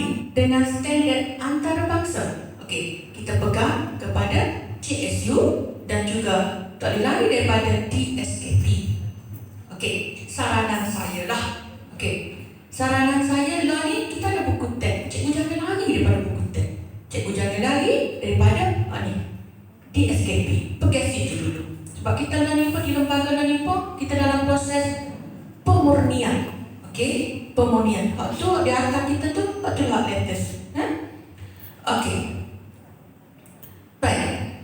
sebanding dengan standard antarabangsa. Okey, kita pegang kepada CSU dan juga tak boleh lari daripada DSKP. Okey, saranan saya lah. Okey, saranan saya lah ni, kita ada buku teks. Cikgu jangan lari daripada buku teks. Cikgu jangan lari daripada ni DSKP. Pergi situ dulu. Sebab kita learning pun di lembaga learning pun kita dalam proses pemurnian. Okey, pemurnian. Hak tu di atas kita tu, hak tu hak latest. Okey. Baik.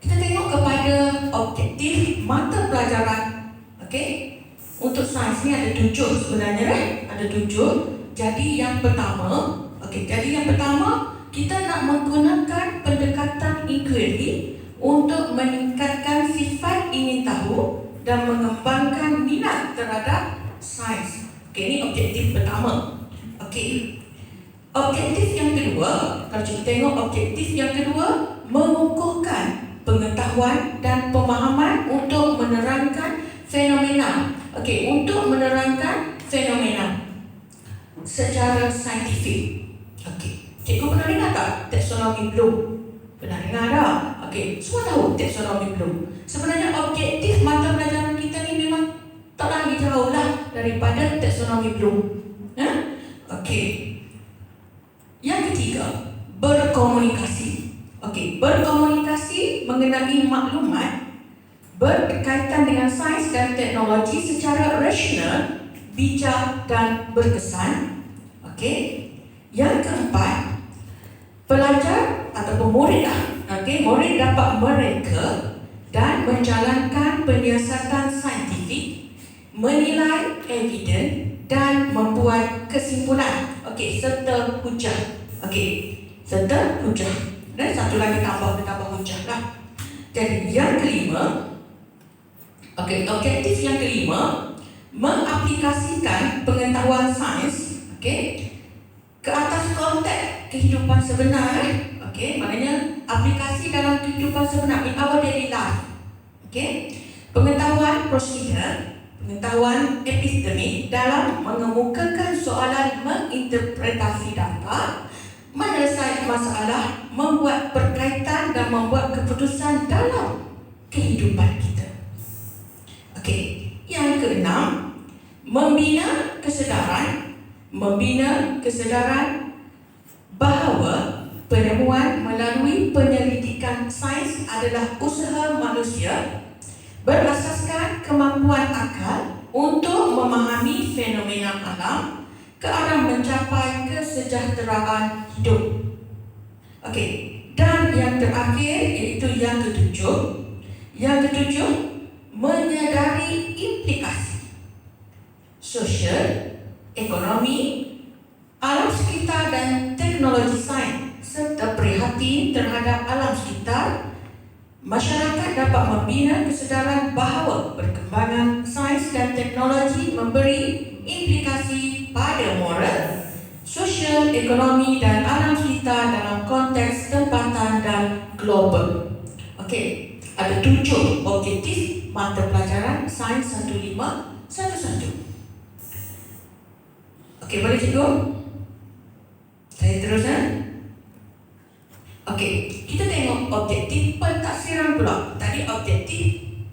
Kita tengok kepada objektif mata pelajaran. Okey. Untuk sains ni ada 7 sebenarnya, ada 7. Jadi yang pertama, kita nak menggunakan pendekatan inquiry untuk meningkatkan sifat ingin tahu dan mengembangkan minat terhadap sains. Okey, ini objektif pertama. Okey. Objektif yang kedua, kalau kita tengok objektif yang kedua, mengukuhkan pengetahuan dan pemahaman untuk menerangkan fenomena. Okey, untuk menerangkan fenomena secara saintifik. Okey, cikgu pernah dengar tak taksonomi Bloom? Pernah dengar tak? Okey, semua tahu taksonomi Bloom. Sebenarnya objektif mata pelajaran kita ni memang tak lagi jauh lah daripada taksonomi Bloom. Okey. Yang ketiga, berkomunikasi. Okey, berkomunikasi mengenai maklumat berkaitan dengan sains dan teknologi secara rasional, bijak dan berkesan. Okey. Yang keempat, pelajar ataupun murid murid dapat mereka dan menjalankan penyiasatan saintifik, menilai eviden dan membuat kesimpulan. Okey, serta hujah. Okey, serta hujah. Dan satu lagi tambah hujah lah. Jadi yang kelima, objektif yang kelima, mengaplikasikan pengetahuan sains, ke atas konteks kehidupan sebenar. Maknanya aplikasi dalam kehidupan sebenar, in our daily life. Pengetahuan prosedur, pengetahuan epistemik dalam mengemukakan soalan, menginterpretasi data, menyelesaikan masalah, membuat perkaitan dan membuat keputusan dalam kehidupan kita. Yang keenam, membina kesedaran bahawa penemuan melalui penyelidikan sains adalah usaha manusia berasaskan kemampuan akal untuk memahami fenomena alam ke arah mencapai kesejahteraan hidup. Dan yang terakhir iaitu yang ketujuh. Yang ketujuh, menyadari implikasi sosial, ekonomi, alam sekitar dan teknologi sains serta prihatin terhadap alam sekitar. Masyarakat dapat membina kesedaran bahawa perkembangan sains dan teknologi memberi implikasi pada moral, sosial, ekonomi dan alam sekitar dalam konteks tempatan dan global. Ada 7 objektif mata pelajaran sains 1511. Boleh cikgu? Saya teruskan. Kita tengok objektif pentaksiran pula. Tadi objektif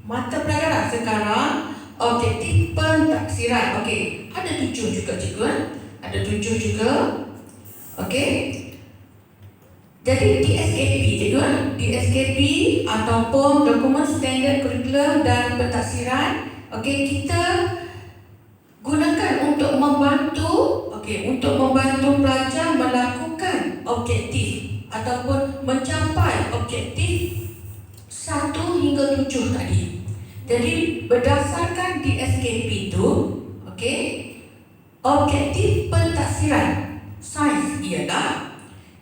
mata pelajaran, sekarang objektif pentaksiran. Ada 7 juga cikgu. Ada 7 juga. Jadi DSKP cikgu, DSKP ataupun dokumen standard kurikulum dan pentaksiran, kita gunakan untuk membantu pelajar melakukan objektif ataupun mencapai objektif 1 hingga 7 tadi. Jadi berdasarkan DSKP itu, objektif pentaksiran sains ialah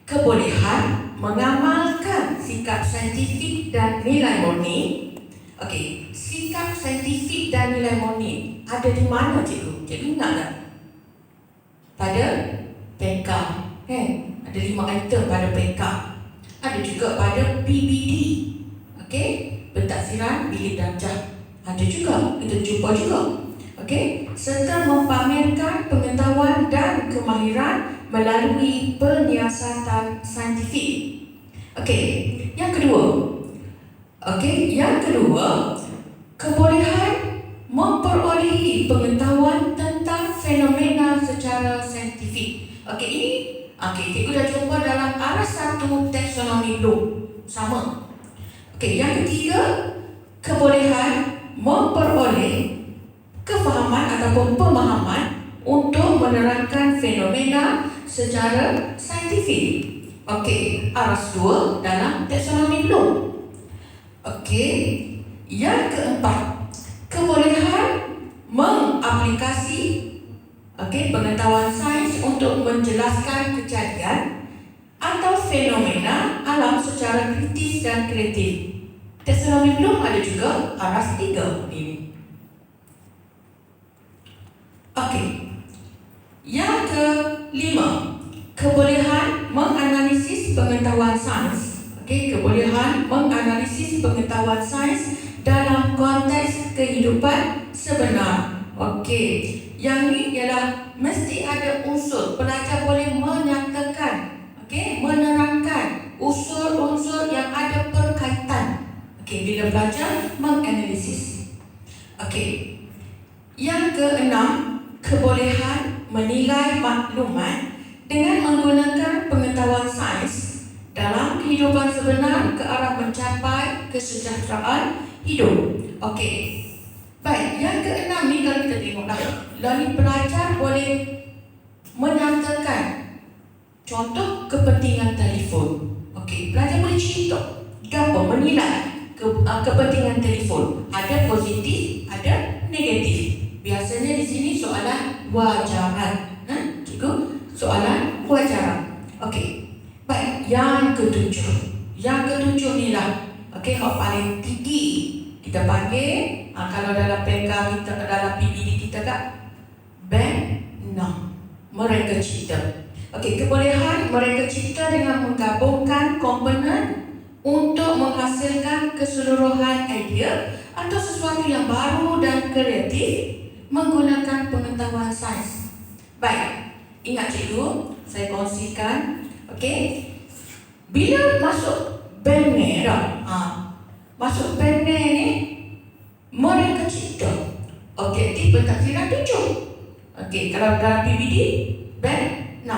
kebolehan mengamalkan sikap saintifik dan nilai murni. Sikap saintifik dan nilai murni ada di mana cikgu? Cikgu ingat tak? Pada PK, ada 5 item pada PK. Ada juga pada PBD. Pentaksiran bilik darjah. Ada juga, kita jumpa juga. Okey, serta mempamerkan pengetahuan dan kemahiran melalui penyiasatan saintifik. Okey, yang kedua. Kebolehan memperolehi pengetahuan tentang fenomena secara saintifik. Cikgu dah jumpa dalam aras 1 taksonomi Bloom. Sama. Yang ketiga, kebolehan memperoleh kefahaman ataupun pemahaman untuk menerangkan fenomena secara saintifik. Aras 2 dalam taksonomi Bloom. Yang keempat, kebolehan mengaplikasi pengetahuan sains untuk menjelaskan kejadian atau fenomena alam secara kritis dan kreatif. Taksonomi Bloom ada juga aras 3 ini. Yang kelima, kebolehan menganalisis pengetahuan sains. Kebolehan menganalisis pengetahuan sains dalam konteks kehidupan sebenar. Yang ni ialah mesti ada unsur. Pelajar boleh menyatakan, menerangkan unsur-unsur yang ada perkaitan. Bila belajar menganalisis. Yang keenam, kebolehan menilai maklumat dengan menggunakan pengetahuan sains dalam kehidupan sebenar ke arah mencapai kesejahteraan hidup. Baik, yang keenam ni kalau kita tengoklah, lalu pelajar boleh menyatakan contoh kepentingan telefon. Pelajar boleh cerita menilai kepentingan telefon. Ada positif, ada negatif. Biasanya di sini soalan wajaran. Cikgu, soalan wajaran. Baik, yang ketujuh. Yang ketujuh ni lah yang paling tinggi. Kita panggil, kalau dalam PK kita, dalam PBD kita tak, band 6. Mereka cipta. Kebolehan mereka cipta dengan menggabungkan komponen untuk menghasilkan keseluruhan idea atau sesuatu yang baru dan kreatif menggunakan pengetahuan sains. Baik, ingat cikgu, saya kongsikan. Bila masuk band merah, masuk band ni mereka cipta objektif pentadbiran 7. Kalau dalam PBD band 6.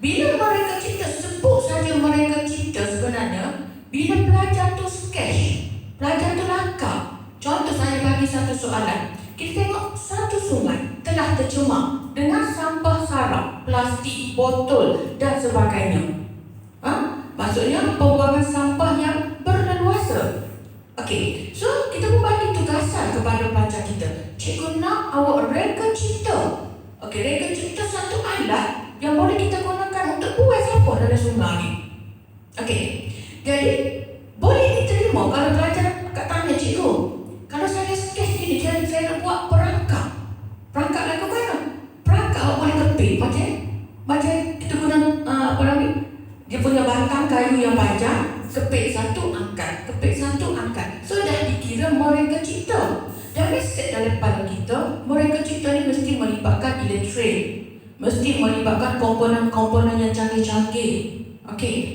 Bila mereka cipta, sebut saja mereka cipta, sebenarnya bila pelajar tu sketch, pelajar tu langkah. Contoh, saya bagi satu soalan. Kita tengok satu sungai telah tercemar dengan sampah sarap, plastik, botol dan sebagainya. Maksudnya pembuangan sampah yang berleluasa. So kita pun bagi tugasan kepada pelajar kita. Cikgu nak awak reka cipta. Reka cipta satu alat yang boleh kita gunakan untuk buat sampah dalam sungai ni. Jadi boleh diterima kalau pelajar tanya cikgu, kalau saya sketch gini, jadi saya nak buat perangkap. Perangkap lagu mana? Perangkap awak boleh kepit macam kita guna dia punya batang kayu yang panjang, kepit satu angkat, kepit satu angkat. So dah dikira mereka cipta. Dari set dalam kepala kita, mereka cipta ni mesti melibatkan elektrik, mesti melibatkan komponen-komponen yang canggih-canggih.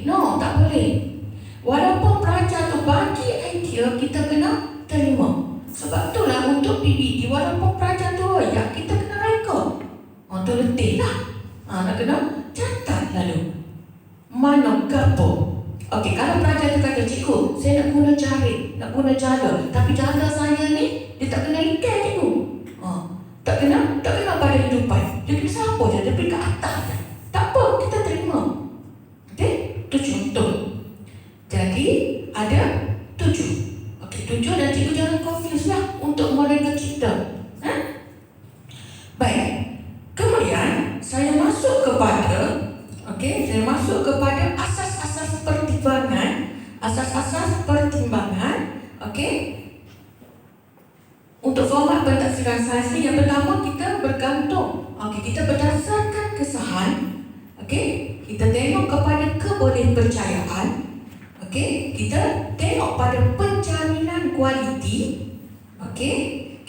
No, tak boleh. Walaupun pelajar tu bagi idea, kita kena terima. Sebab itulah untuk PBD, walaupun pelajar tu royak, kita kena reka. Tu letih lah. Nak kena catat lalu. Mana gapo? Kalau pelajar tu kata, cikgu, saya nak guna jaring, nak guna jala, tapi jala saya ni dia tak kena ikan, cikgu. Tak kena pada hidupan. Dia kena siapa je, dia pergi ke atas. Tak apa, kita terima. Itu contoh. Jadi ada 7. 7 dan cikgu jangan confuse lah untuk mereka cipta. Baik. Kemudian saya masuk kepada asas-asas pertimbangan. Asas-asas pertimbangan. Untuk format pentadbiran sains ni, yang pertama kita bergantung. Kita berdasarkan kesahan. Kita tengok kepada kebolehpercayaan. Kita tengok pada penjaminan kualiti.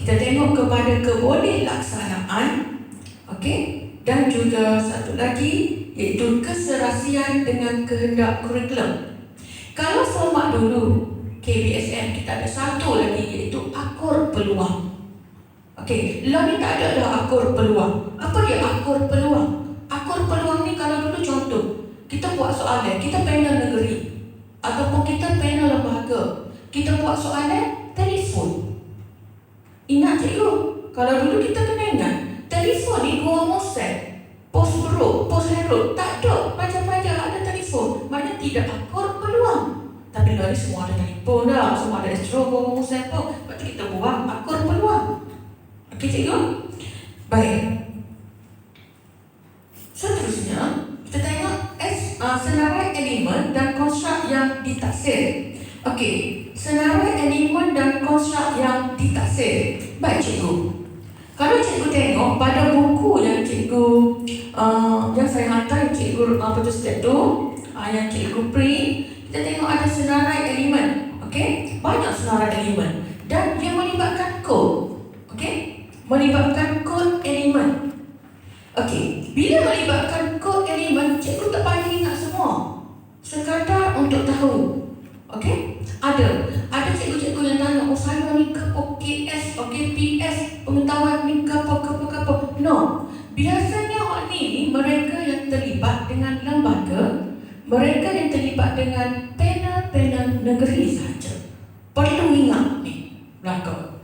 Kita tengok kepada kebolehaksanaan, okey, dan juga satu lagi iaitu keserasian dengan kehendak kurikulum. Kalau format dulu KBSM kita ada satu lagi iaitu akur peluang. Okey, law ni tak ada dah akur peluang. Apa dia akur peluang? Akur peluang ni kalau dulu contoh, kita buat soalan, kita panel negeri ataupun kita panel lembaga, kita buat soalan telefon. Ingat cikgu, kalau dulu kita kena ingat, telefon ni gua muset, pos buruk, pos herut, tak ada pelajar-pelajar ada telefon. Maknanya tidak akur peluang. Tapi lalu semua ada telefon dah, semua ada astro, gua muset pun. Lepas tu kita buang akur peluang. Okey cikgu? Baik. Seterusnya, kita tengok senarai elemen dan konstruk yang ditaksir. Okey, senarai elemen dan konstruk yang ditaksir. Baik cikgu. Kalau cikgu tengok pada buku yang cikgu yang saya hantar, cikgu photostat tu, yang cikgu print, kita tengok ada senarai elemen. Okey, banyak senarai elemen dan dia melibatkan kod. Okey, melibatkan kod elemen. Okey, bila melibatkan kod elemen, cikgu tak payah ingat semua. Sekadar untuk tahu. Okey? Ada cikgu-cikgu yang tanya, oh saya ni ke KS, okey PS, pengetahuan ni ke apa. No. Biasanya orang ni mereka yang terlibat dengan lembaga, mereka yang terlibat dengan panel-panel negeri saja. Perlu ingat ni belakang.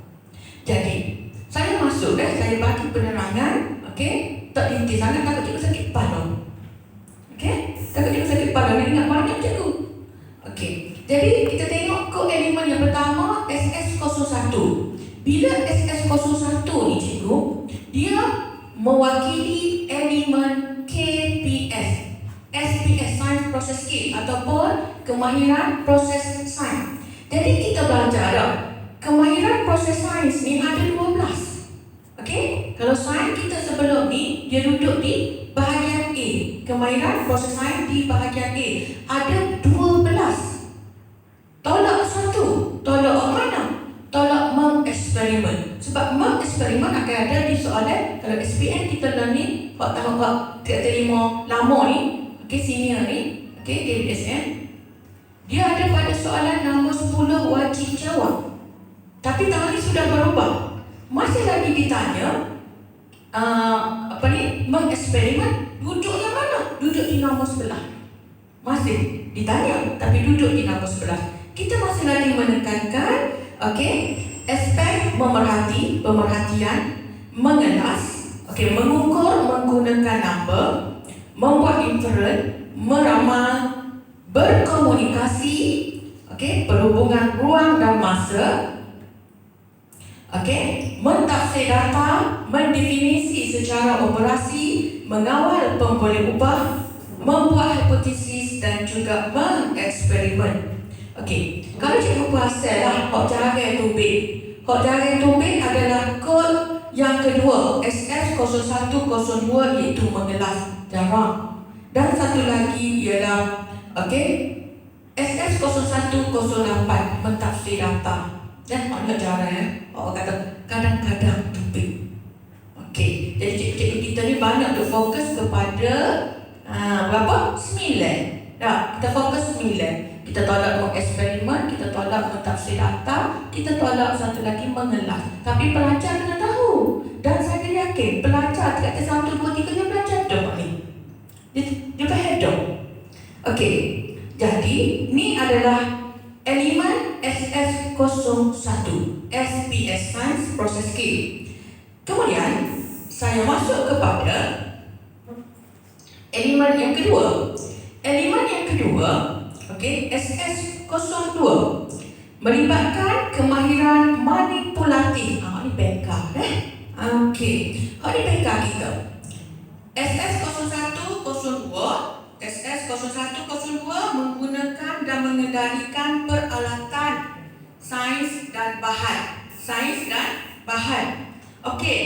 Jadi, saya masuk saya bagi penerangan, okey? Tak rintis sangat, takut cikgu sakit kepala. Okey? Takut cikgu sakit kepala, nak ingat banyak cikgu. Okey. Jadi kita tengok kod elemen yang pertama SS01. Bila SS01 ni cikgu, dia mewakili elemen KPS. SPS, Science Process Skill ataupun kemahiran proses sains. Jadi kita belajar dah, kemahiran proses sains ni ada 12. Okey? Kalau sains kita sebelum ni, dia duduk di bahagian A. Kemahiran proses sains di bahagian A. Ada 12. Tolak satu. Tolak mana? Tolak mengeksperimen. Sebab mengeksperimen akan ada di soalan. Kalau SPM kita learning, hak tahun hak terima lama ni, okey, senior ni, okey, KBSM, dia ada pada soalan nombor 10 wajib jawab. Tapi tahun ni sudah berubah. Masih lagi ditanya mengeksperimen, duduknya mana? Duduk di nombor sebelah. Masih ditanya, tapi duduk di nombor sebelah. Kita masih lagi menekankan, okey, aspek pemerhatian, mengelas, okey, mengukur menggunakan number, membuat inferen, meramal, berkomunikasi, okey, perhubungan ruang dan masa, okey, mentafsir data, mendefinisi secara operasi, mengawal pemboleh ubah, membuat hipotesis dan juga mengeksperimen. Okey, kalau cikgu pasal lah hak jaring tubik. Hak jaring tubik adalah kod yang kedua, SS0102, iaitu mengelas jarak. Dan satu lagi ialah, okey, SS0108, mentafsir data. Dan hak jaring, orang kata kadang-kadang tubik. Okey, jadi cikgu-cikgu kita ni banyak fokus kepada berapa? 9. Dah, kita fokus 9. Kita tolak mengeksperimen, kita tolak mentafsir data, kita tolak satu lagi mengelas. Tapi pelajar kena tahu. Dan saya yakin pelajar kata 1, 2, 3 dia belajar dah ni. Dia faham dah. Okey. Jadi, ni adalah elemen SS01, SPS, Science Process Skill. Kemudian, saya masuk kepada elemen yang kedua. Elemen yang kedua, okey, SS02, melibatkan kemahiran manipulatif. Ini PK okey. Ini PK kita. SS0102 menggunakan dan mengendalikan peralatan sains dan bahan. Okey.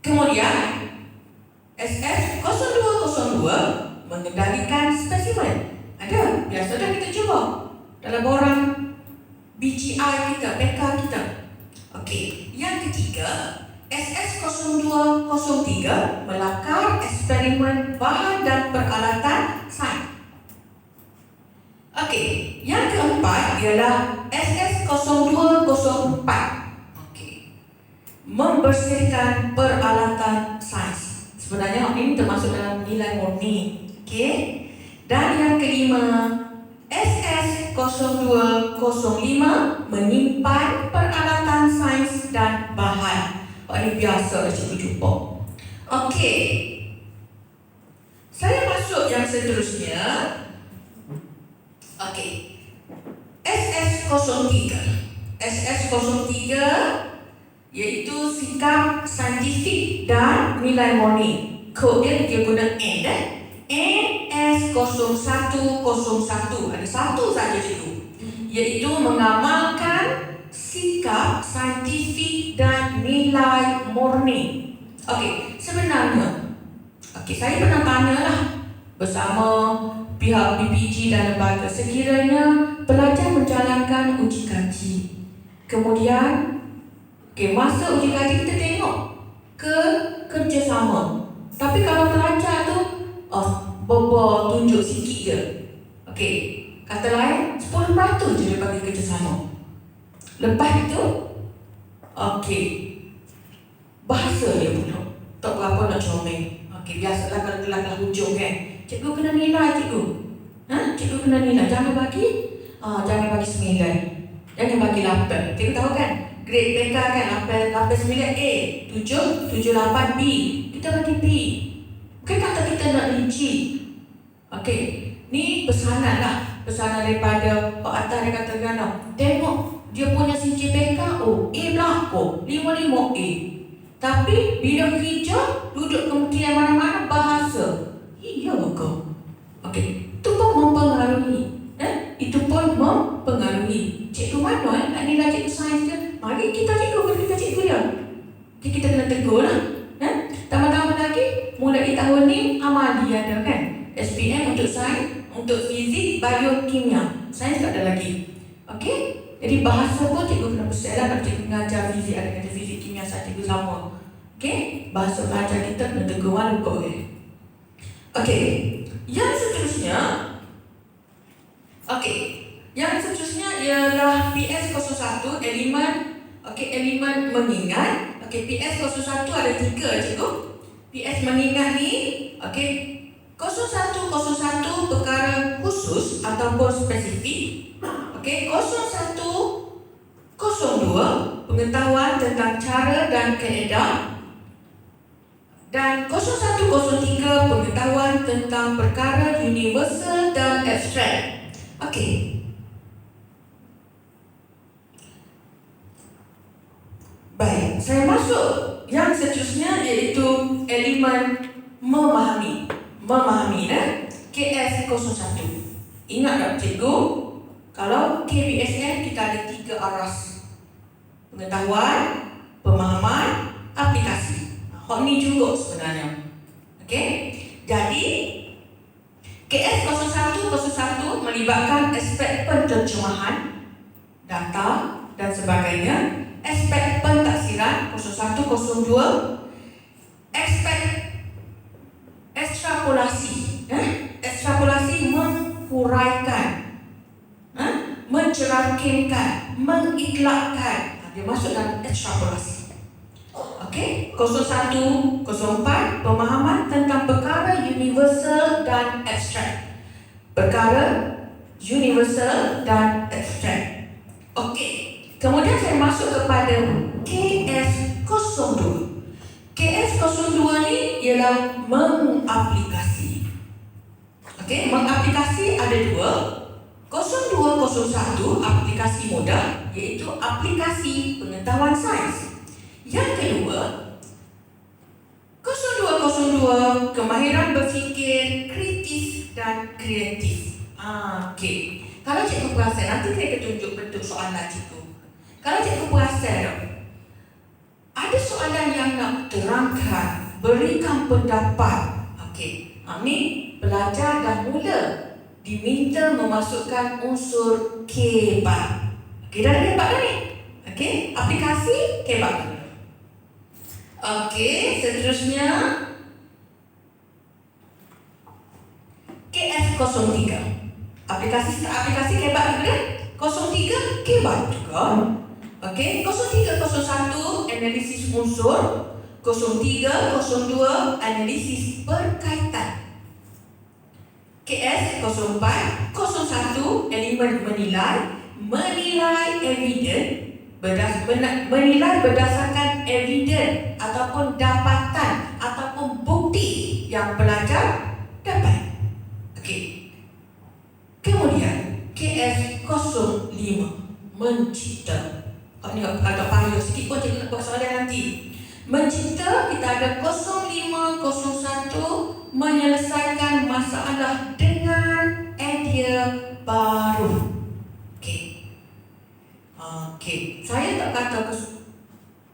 Kemudian SS0202 mengendalikan spesimen. Ada, biasa dah kita cuba dalam borang BGI kita, PK kita. Okey, yang ketiga, SS0203 melakar eksperimen bahan dan peralatan sains. Okey, yang keempat ialah SS0204. Okey, membersihkan peralatan sains. Sebenarnya ini termasuk dalam nilai murni. Okey, dan yang kelima, SS0205 menyimpan peralatan sains dan bahan. Ini biasa cikgu jumpa. Okey, saya masuk yang seterusnya. Okey, SS03. SS03 iaitu sikap saintifik dan nilai murni. Kod dia guna N NS0101. Ada satu saja cikgu, iaitu mengamalkan sikap saintifik dan nilai murni. Okey, sebenarnya saya pernah tanyalah bersama pihak BPG dan lembaga, sekiranya pelajar menjalankan uji kaji, kemudian masa uji kaji kita tengok ke kerjasama, tapi kalau pelajar tu tunjuk sikit je, kata lain 10% je dia bagi kerjasama. Lepas itu bahasa dia pula tak berapa nak comel. Biasalah kalau kelas hujung kan, cikgu kena nilai cikgu. Cikgu kena nilai, jangan bagi 9, jangan bagi 8. Cikgu tahu kan, grade PK kan 8 9 A, 7 8 B. Kita bagi B. Bukan kata kita nak rinci. Ni pesanan lah, pesanan daripada Pak Atta. Dia kata kan, tengok dia punya CGPK A belakang 55 A. Tapi bila kerja duduk kementerian mana-mana bahasa. Iya ke? Itu pun mempengaruhi. Itu pun mempengaruhi. Cikgu mana nak nilai cikgu sains ke? Mari kita cikgu dia. Kita kena tegur lah. Tambah-tambah lagi, mulai tahun ni amali ada kan? SPM untuk sains, untuk fizik, biokimia. Sains tak ada lagi. Jadi bahasa pun cikgu kena berselah. Kalau cikgu mengajar fizik, ada kata fizik, kimia, sains cikgu sama. Bahasa belajar kita kena tegur walaupun yang seterusnya. Yang seterusnya ialah PS01, elemen elemen mengingat. PS01 ada 3 cikgu. PS mengingat ni 0101 perkara khusus ataupun spesifik. 0102 pengetahuan tentang cara dan kaedah. Dan 0103 pengetahuan tentang perkara universal dan abstrak. Baik, saya masuk yang seterusnya, iaitu elemen memahami. KS01. Ingat tak cikgu, kalau KBSN kita ada 3 aras: pengetahuan, pemahaman, aplikasi. Ni juga sebenarnya. Jadi KS0101 melibatkan aspek penterjemahan data dan sebagainya, aspek pentaksiran 0102, aspek ekstrapolasi. Ekstrapolasi menghuraikan, mencerahkankan, mengitlakkan. Dia masuk dalam ekstrapolasi. 0104 pemahaman tentang perkara universal dan abstrak. Perkara universal dan abstrak. Kemudian saya masuk kepada KS02. KS02 ni ialah mengaplikasi. Mengaplikasi ada 2. 0201 aplikasi mudah, iaitu aplikasi pengetahuan sains. Yang kedua, 0202 kemahiran berfikir kritis dan kreatif. Kalau cikgu perasan, nanti saya tunjuk bentuk soalan cikgu. Kalau cikgu perasan, ada soalan yang nak terangkan, berikan pendapat. Ni pelajar dah mula diminta memasukkan unsur K4. Dah ada 4 dah ni. Okey, aplikasi kebab. Okey, seterusnya KS03. Aplikasi kebab juga. 03 kebab juga. Okey, 0301 analisis unsur, 0302 analisis berkaitan. KS04 01 elemen menilai eviden menilai berdasarkan eviden ataupun dapatan ataupun bukti yang pelajar dapat. Okey. Kemudian KS05 mencipta. Ni agak payah sikit pun cikgu nak buat soalan nanti. Mencipta kita ada 0501 menyelesaikan masalah dengan idea baru. Okey, saya tak kata ke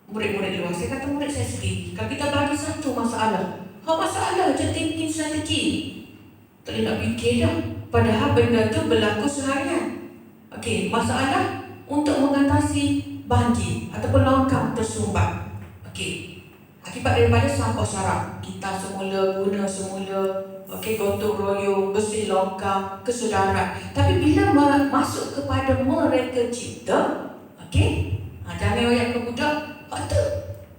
murid-murid luar, saya kata murid saya sendiri. Kalau kita bagi satu masalah, masalah je thinking strategi, tak boleh nak fikir dah. Padahal benda tu berlaku seharian. Okey, masalah untuk mengatasi banjir ataupun longkang tersumbat. Okey, akibat daripada sampah sarap, kita semula guna gotong royong, bersih longkang, kesedaran. Tapi bila masuk kepada mereka cipta, okey, jangan ayat ke budak, tu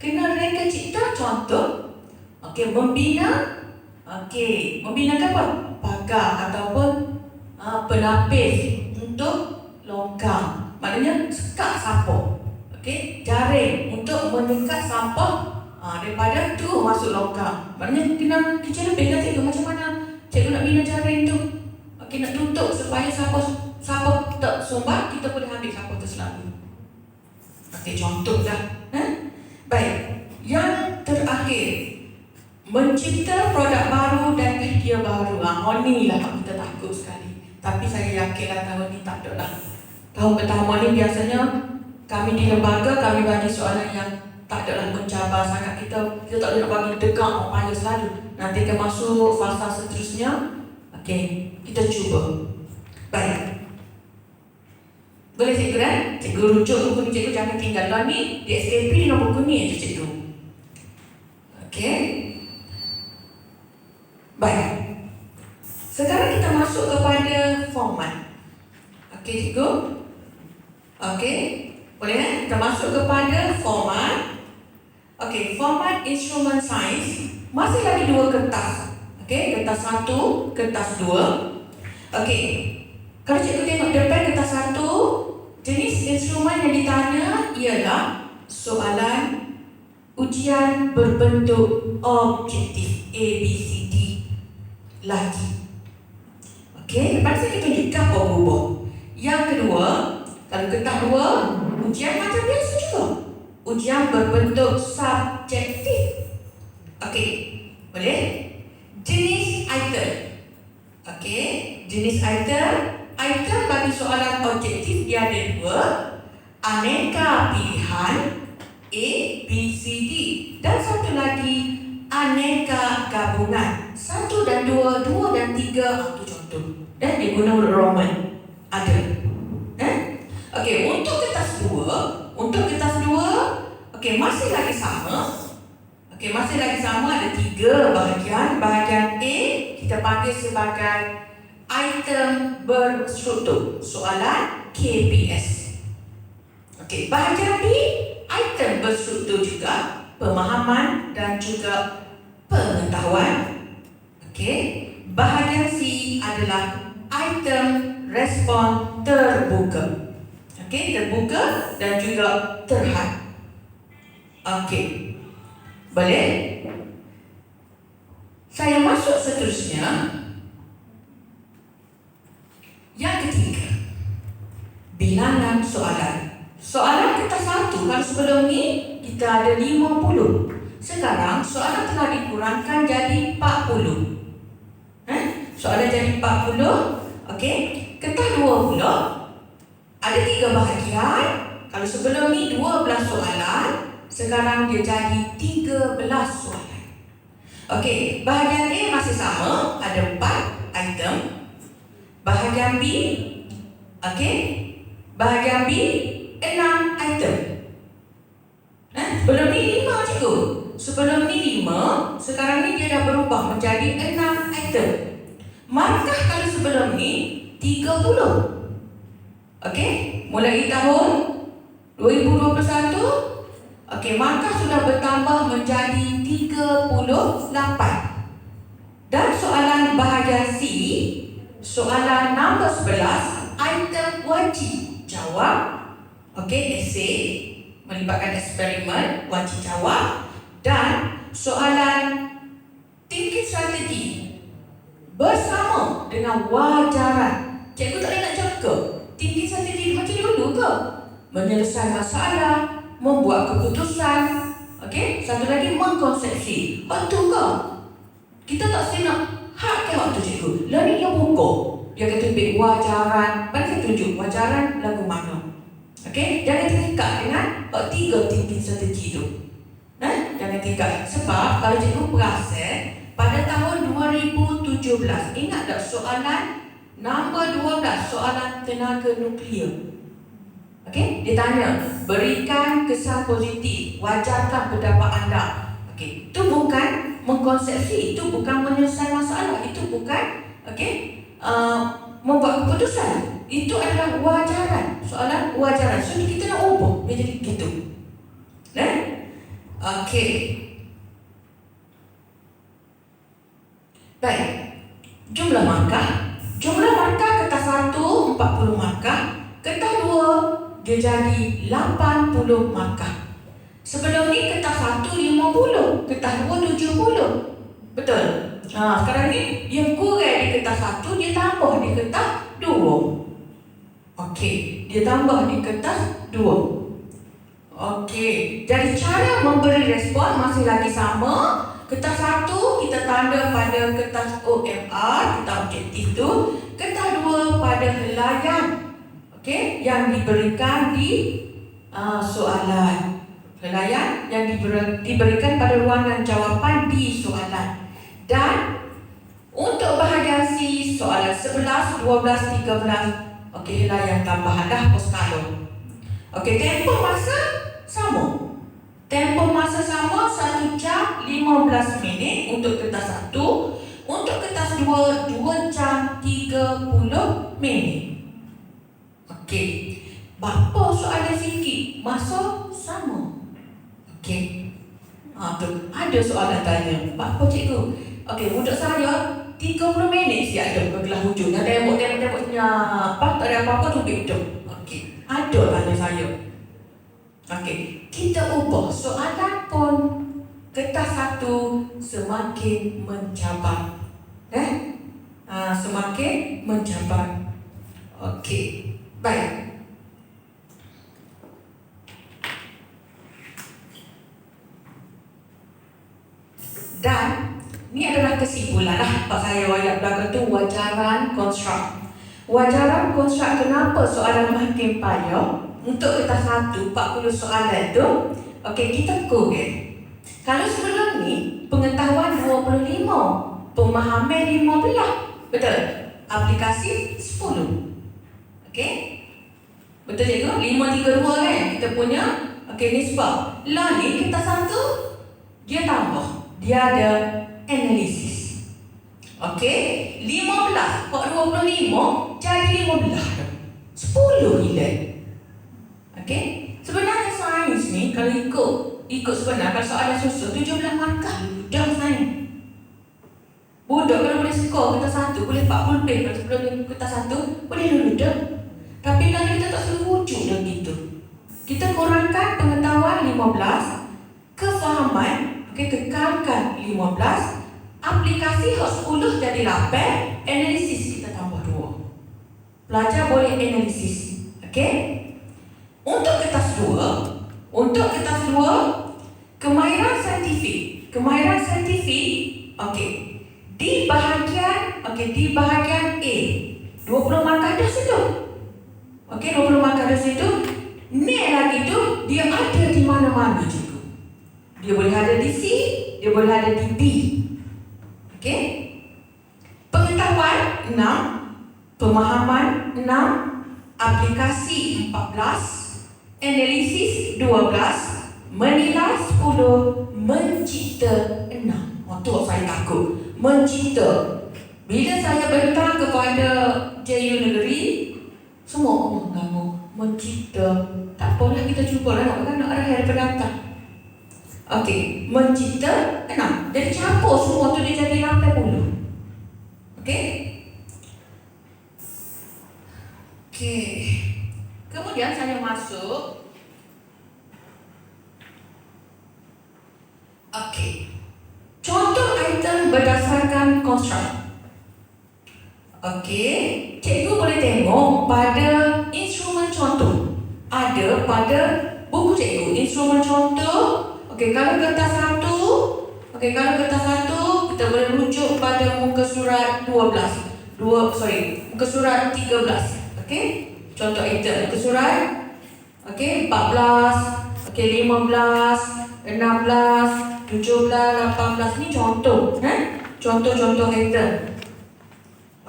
kena reka cipta. Contoh, okey, membina, membinakan apa? Pagar ataupun penapis untuk longkang. Maknanya sekat sampah. Okey, jaring untuk menyekat sampah daripada tu masuk longkang. Maknanya kena kerja lebih lah cikgu. Macam mana cikgu nak bina jaring tu? Okey, nak tutup supaya sampah tak sumbat, kita boleh ambil sampah tu selalu. Okey, contoh dah. Baik, yang terakhir, mencipta produk baru dan idea baru. Ni lah kita takut sekali. Tapi saya yakinlah tahun ni tak ada lah. Tahun pertama ni biasanya kami di lembaga, kami bagi soalan yang tak adalah mencabar sangat. Kita tak boleh nak bagi dekat payah selalu. Nanti akan masuk fasa seterusnya. Okey, kita cuba. Baik. Boleh cikgu kan? Cikgu rujuk buku ni, cikgu jangan tinggalkan ni. Di SKP ni nombor kuning je cikgu. Okey. Baik. Sekarang kita masuk kepada format. Okey cikgu. Okey. Boleh kan? Kita masuk kepada format. Okey, format instrumen sains. Masih lagi dua kertas. Okey, kertas 1, kertas 2. Okey. Kalau cikgu tengok depan kertas 1, jenis instrumen yang ditanya ialah soalan ujian berbentuk objektif ABCD lagi. Okey, lepas saya tunjukkan berubah. Yang kedua, kalau kertas 2, ujian macam biasa juga. Ujian berbentuk subjektif. Okey, boleh? Jenis item. Okey, jenis item. Item bagi soalan objektif dia ada 2. Aneka pilihan A, B, C, D. Dan satu lagi aneka gabungan. 1 dan 2, 2 dan 3. Itu contoh. Dan dia guna huruf Roman. Ada. Okey, untuk kertas 2, okey, masih lagi sama. Okey, masih lagi sama, ada 3 bahagian. Bahagian A kita panggil sebagai item berstruktur, soalan KPS. Okey, bahagian B item berstruktur juga, pemahaman dan juga pengetahuan. Okey, bahagian C adalah item respon terbuka. Okey, terbuka dan juga terhad. Okey, boleh? Saya masuk seterusnya. Yang ketiga, bilangan soalan. Soalan kertas 1, kalau sebelum ni kita ada 50. Sekarang soalan telah dikurangkan jadi 40. Soalan jadi 40. Okey, kertas 2 pula ada 3 bahagian. Kalau sebelum ni 12 soalan, sekarang dia jadi 13 soalan. Okey, bahagian A masih sama, ada 4 item. Bahagian B, okey, bahagian B 6 item. Sebelum ni 5 cikgu. Sebelum ni 5, sekarang ni dia dah berubah menjadi 6 item. Markah kalau sebelum ni 30. Okey, mulai tahun 2021, okey, markah sudah bertambah menjadi 38. Dan soalan bahagian C, soalan nombor 11, item wajib jawab. Okey, esei melibatkan eksperimen, wajib jawab. Dan soalan tingkat strategi bersama dengan wajaran. Cikgu tak boleh nak jaga tingkat strategi macam dulu ke? Menyelesaikan masalah, membuat keputusan. Okey, satu lagi mengkonsepsi. Betul ke? Kita tak nak hak ke waktu cikgu. Learning yang pokok. Dia kata tunjuk wajaran. Mana saya tunjuk wajaran lagu mana. Okey, jangan terikat dengan 3 tingkat strategi tu. Jangan terikat. Sebab kalau cikgu perasan pada tahun 2017, ingat tak soalan nombor 12, soalan tenaga nuklear. Okey, dia tanya, berikan kesan positif, wajarkan pendapat anda. Okey, itu bukan mengkonsepsi, itu bukan menyelesaikan masalah, itu bukan membuat keputusan. Itu adalah wajaran, soalan wajaran. So kita nak ubah dia jadi gitu. Okey. Baik. Jumlah markah. Jumlah markah kertas 1 40 markah, kertas 2 dia jadi 80 markah. Sebelum ni kertas 1 50, kertas 2 70. Betul? Sekarang ni dia kurang di kertas 1, dia tambah di kertas 2. Okey, dia tambah di kertas 2. Okey, jadi cara memberi respon masih lagi sama. Kertas 1 kita tanda pada kertas OMR, kita objektif tu. Kertas 2 pada helaian, okey, yang diberikan di soalan. Helaian yang diberikan pada ruangan jawapan di soalan. Dan untuk bahagian C, soalan 11, 12, 13, okey, helaian tambahan dah postcard. Okey, tempoh masa sama. Tempoh masa sama 1 jam 15 minit untuk kertas 1. Untuk kertas 2, 2 jam 30 minit. Okey. Berapa soalan sikit? Masa sama. Okey. Tu ada soalan tanya. Berapa cikgu? Okey, untuk saya 30 minit siap ada kegelah hujung. Dah tembok senyap. Tak ada apa-apa tu betul. Okey. Ada tanya saya. Okey, kita ubah soalan pun kertas 1 semakin mencabar. Semakin mencabar. Okey, baik. Dan ni adalah kesimpulan lah. Pak saya ayat belakang tu wajaran konstruk. Wajaran konstruk kenapa soalan makin payah? Untuk kertas 1, 40 soalan tu, okey, kita kurang. Kalau sebelum ni, pengetahuan 25, pemahaman 15, betul? Aplikasi 10. Okey? Betul cikgu? 532 kan? Kita punya, okey, nisbah. Lah ni, kertas 1, dia tambah. Dia ada analisis. Okey? 15, 25, jadi 15. 10 hilang. Okey, sebenarnya sains ni kalau ikut sebenar, kalau soalan susun 17 markah dah sains. Bodoh kalau boleh skor kertas 1 boleh 40 lebih. Kalau sebelum ni kertas 1 boleh dulu dah. Tapi kalau kita tak suruh wujud dah gitu. Kita kurangkan pengetahuan 15, kefahaman, okey, kekalkan 15, aplikasi hak 10 jadi 8, analisis kita tambah 2. Pelajar boleh analisis. Okey? Untuk kertas 2, kemahiran saintifik. Kemahiran saintifik, okey. Di bahagian A, 20 markah dah situ. Okey, 20 markah dah situ. Ni lagi tu dia ada di mana-mana cikgu. Dia boleh ada di C, dia boleh ada di B. Okey? Pengetahuan 6, pemahaman 6, aplikasi 14, analisis 12, menilai 10, mencipta 6. Waktu saya takut mencipta. Bila saya bentang kepada JU Negeri, semua mengamuk mencipta. Tak apalah, kita cubalah, nak ada hari pendatang. Okey, mencipta 6. Jadi campur semua tu dia jadi 80. Okey. Okey. Kemudian saya masuk. Okey. Contoh item berdasarkan konstruk. Okey, cikgu boleh tengok pada instrumen contoh. Ada pada buku cikgu instrumen contoh. Okey, kalau kertas 1, kita boleh rujuk pada muka surat 12. Muka surat 13. Okey, contoh item muka surat 14, 15, 16, 17, 18 ni contoh, contoh-contoh item.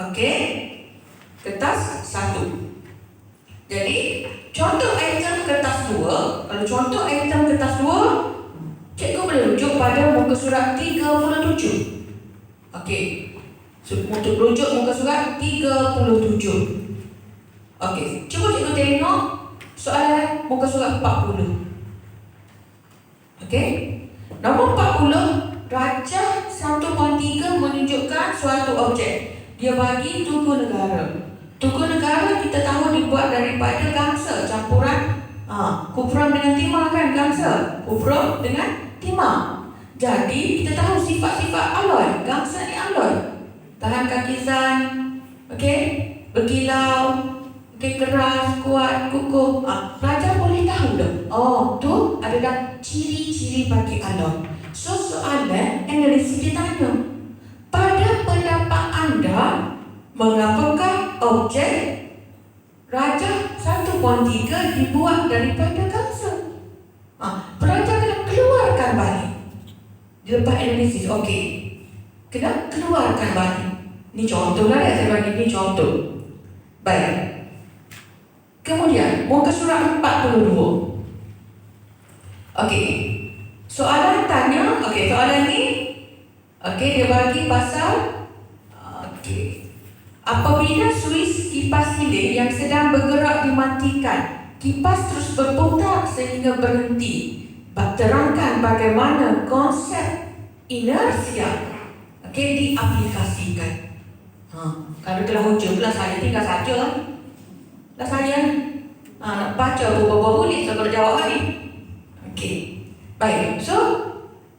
Okey, kertas 1. Jadi, contoh item kertas 2. Kalau contoh item kertas 2, cikgu boleh rujuk pada muka surat 37. Okey, untuk rujuk muka surat 37. Okey, cuba cikgu tengok soalan muka surat 40. Okey, nombor 40, rajah 1.3 menunjukkan suatu objek. Dia bagi tugu negara. Tugu negara kita tahu dibuat daripada gangsa, campuran kuprum dengan timah kan, gangsa, kuprum dengan timah. Jadi kita tahu sifat-sifat alloy. Gangsa ni alloy. Tahan kakizan, okey, berkilau, okey, keras, kuat, kukuh. Pelajar boleh tahu dah. Oh, tu adalah ciri-ciri bagi alloy. So soalan analisis dia tanya, pada pendapat anda, mengapakah objek rajah 1.3 dibuat daripada gangsa? Pelajar kena keluarkan balik. Dia lepas analisis, okey, kena keluarkan balik. Ni contoh lah saya bagi, ni contoh. Baik. Kemudian, muka surat 42. Okey, soalan tanya, okey, soalan ni, okey, dia bagi pasal, okey, apabila suis kipas siling yang sedang bergerak dimatikan, kipas terus berputar sehingga berhenti. Terangkan bagaimana konsep inersia, okey, diaplikasikan. Kalau telah hujung kelas saya tinggal saja lah. Lah saya nak baca beberapa bulik saya boleh jawab ni. Okey. Baik. So,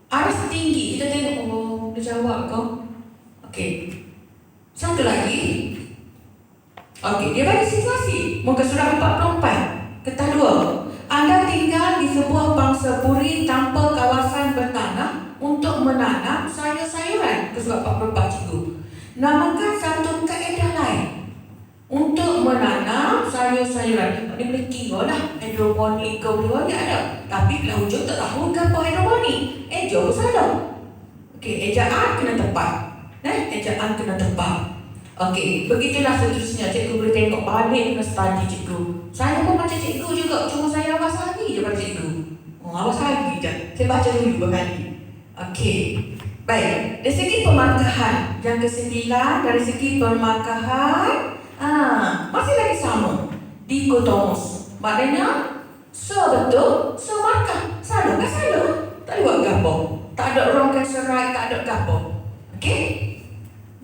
aras tinggi kita tengok, oh, dia jawab ke? Okey. Satu lagi. Okey, dia bagi situasi. Muka surat 44. Kertas 2. Anda tinggal di sebuah bangsa puri tanpa kawasan bertanah untuk menanam sayur-sayuran. Muka surat 44 cikgu. Namakan satu kaedah lain untuk menanam sayur-sayuran. Ini boleh kira lah, hidroponik ke boleh ada. Tapi kalau hujung tak tahu ke apa hidroponik, jauh salah. Okey, ejaan kena tepat. Ejaan kena tepat. Okey, begitulah seterusnya. Cikgu boleh tengok balik, kena study cikgu. Saya pun macam cikgu juga, cuma saya awas lagi je pada cikgu. Awas lagi je. Saya baca dulu berkali. Okey. Baik, dari segi pemarkahan yang ke-9, dari segi pemarkahan masih lagi sama, dikotomus. Maknanya betul, markah. Salah kan salah. Tak ada buat gapo. Tak ada wrong cancel right, tak ada gapo. Okey?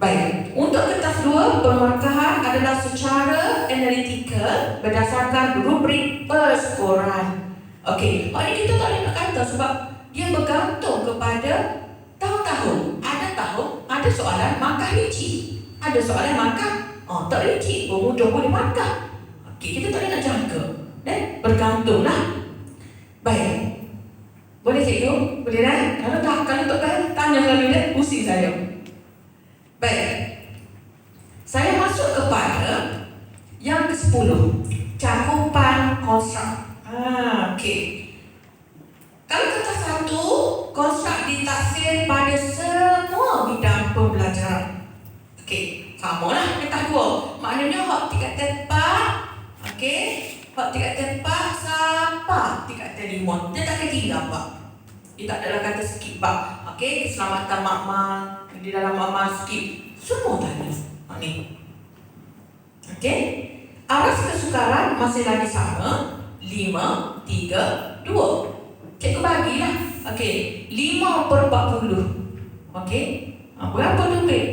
Baik, untuk kertas 2, pemarkahan adalah secara analitikal berdasarkan rubrik perskoran. Okey, ini kita tak boleh nak kata sebab dia bergantung kepada tahun-tahun. Ada soalan markah rinci, ada soalan markah tak rinci, mudah boleh markah. Okey, kita tak boleh nak jangka. Bergantung lah. Baik. Boleh cikgu? Boleh dah? Kalau tak tanya selalu dia, pusing saya. Baik. Saya masuk kepada yang ke-10, cakupan konstruk. Okey. Kalau kertas 1, konstruk ditaksir pada semua bidang pembelajaran. Okey, sama lah kertas 2. Maknanya hak 3/4, okey, Hak tingkatan 4 sampai tingkatan 5. Dia tak kira apa. Dia tak adalah kata skip bab. Okey, keselamatan makmal di dalam makmal skip. Semua tanya. Ni. Okey. Aras kesukaran masih lagi sama. 5, 3, 2. Cikgu bagilah. Okey, 5/40. Okey. Berapa tu, Pek?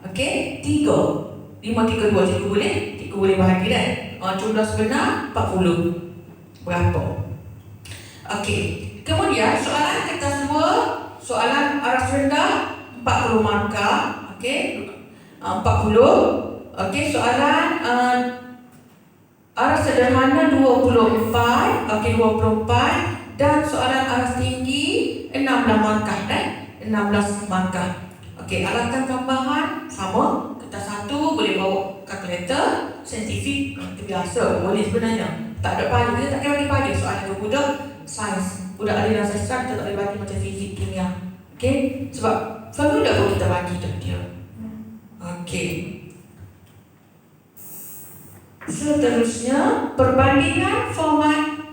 Okey, 3. 5, 3, 2. Cikgu boleh bahagi dah. Jumlah sebenar 40. Berapa? Okey. Kemudian soalan kertas 2, soalan aras rendah 40 markah. Okey. 40. Okey, soalan aras sederhana 24. Okey, 24. Dan soalan aras tinggi 16 markah dah. 16 markah. Okey, alatan tambahan sama. Kertas 1 boleh bawa kalkulator. Saintifik itu biasa, boleh sebenarnya. Tak ada payah, kita tak kena bagi payah soalan ke budak sains. Budak aliran sastra kita tak boleh bagi macam fizik, kimia. Okey, sebab formula pun kita bagi dah dia. Okey. Seterusnya, perbandingan format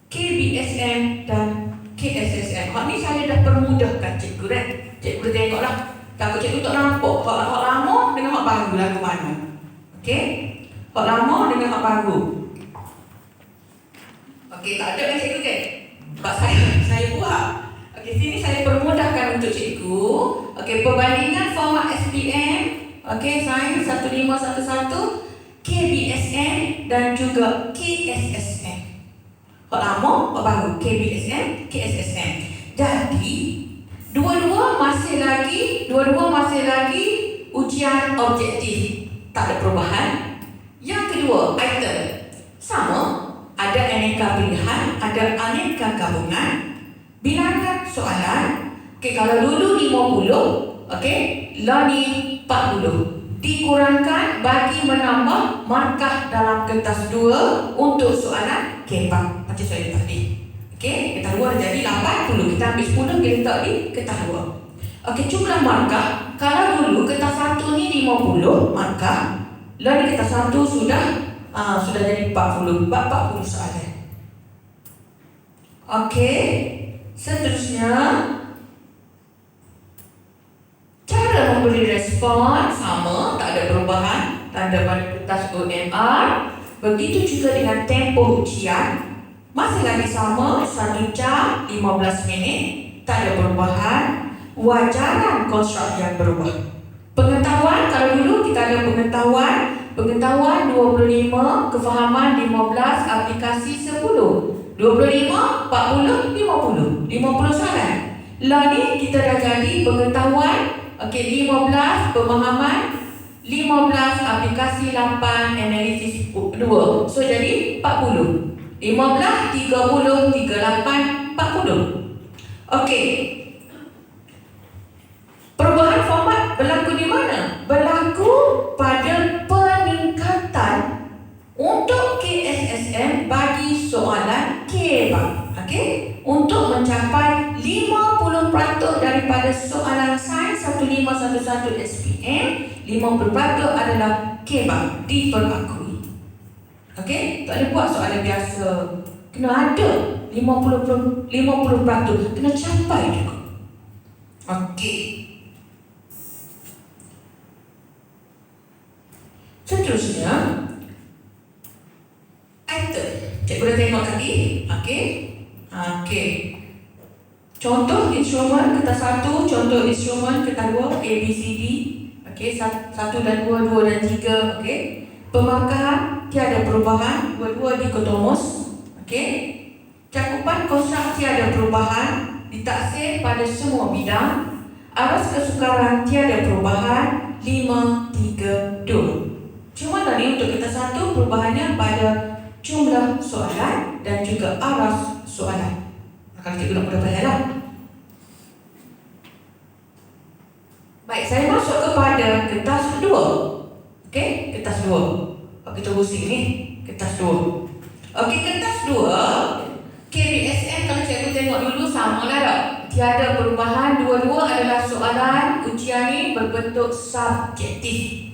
KBSM dan KSSM. Hak ni saya dah permudahkan cikgu kan. Cikgu boleh tengoklah. Takut cikgu tak nampak hak lama dengan hak baru lagu mana. Okey. Hak lama dengan hak baru. Okey, tak ada kan cikgu kan? Sebab saya buat. Okey, sini saya permudahkan untuk cikgu. Okey, perbandingan format SPM. Okey, sains 1511, KBSM dan juga KSSM. Hak lama, hak baru. KBSM, KSSM. Jadi, dua-dua masih lagi ujian objektif. Tak ada perubahan. Yang kedua, item. Sama, ada aneka pilihan, ada aneka gabungan. Bilangan soalan. Okey, kalau dulu 50, okey, lah ni 40. Dikurangkan bagi menambah markah dalam kertas 2 untuk soalan KEPA. Macam soalan tadi. Okey, kertas 2 jadi 80. Kita ambil 10, kita letak di kertas 2. Okey, jumlah markah. Kalau dulu kertas 1 ni 50 markah. Lalu kertas 1 sudah jadi 40. 40 soalan. Okey. Seterusnya, cara memberi respon sama, tak ada perubahan. Tanda pada kertas OMR. Begitu juga dengan tempoh ujian. Masih lagi sama, 1 jam 15 minit. Tak ada perubahan. Wajaran konstruk yang berubah. Pengetahuan, kalau dulu kita ada pengetahuan 25, kefahaman 15, aplikasi 10. 25, 40, 50 soalan. Lah ni kita dah jadi pengetahuan, okey, 15, pemahaman 15, aplikasi 8, analisis 2. So jadi 40. 15, 30, 38, 40. Okey. Perubahan format berlaku di mana? Berlaku pada peningkatan untuk KSSM bagi soalan KEPA. Okey, untuk mencapai 50% daripada soalan sains 1511 SPM, 50% adalah KEPA diperlakui. Okey, tak boleh buat soalan biasa. Kena ada 50%, kena capai juga. Okey. Seterusnya, item. Cikgu dah tengok tadi. Okey. Okey. Contoh instrumen kertas 1, contoh instrumen kertas 2, A, B, C, D. Okey, 1 dan 2, 2 dan 3. Okey. Pemarkahan tiada perubahan, dua-dua dikotomus. Okey. Cakupan konstruk tiada perubahan, ditaksir pada semua bidang. Aras kesukaran tiada perubahan, 5, 3, 2. Cuma tadi untuk kertas 1 perubahannya pada jumlah soalan dan juga aras soalan. Kalau cikgu nak mudah payahlah. Baik, saya masuk kepada kertas 2. Okey, kertas 2. Kita usi ni, kertas 2. Okey, kertas 2 KBSM kalau cikgu tengok dulu sama lah tak? Tiada perubahan, dua-dua adalah soalan ujian ni berbentuk subjektif.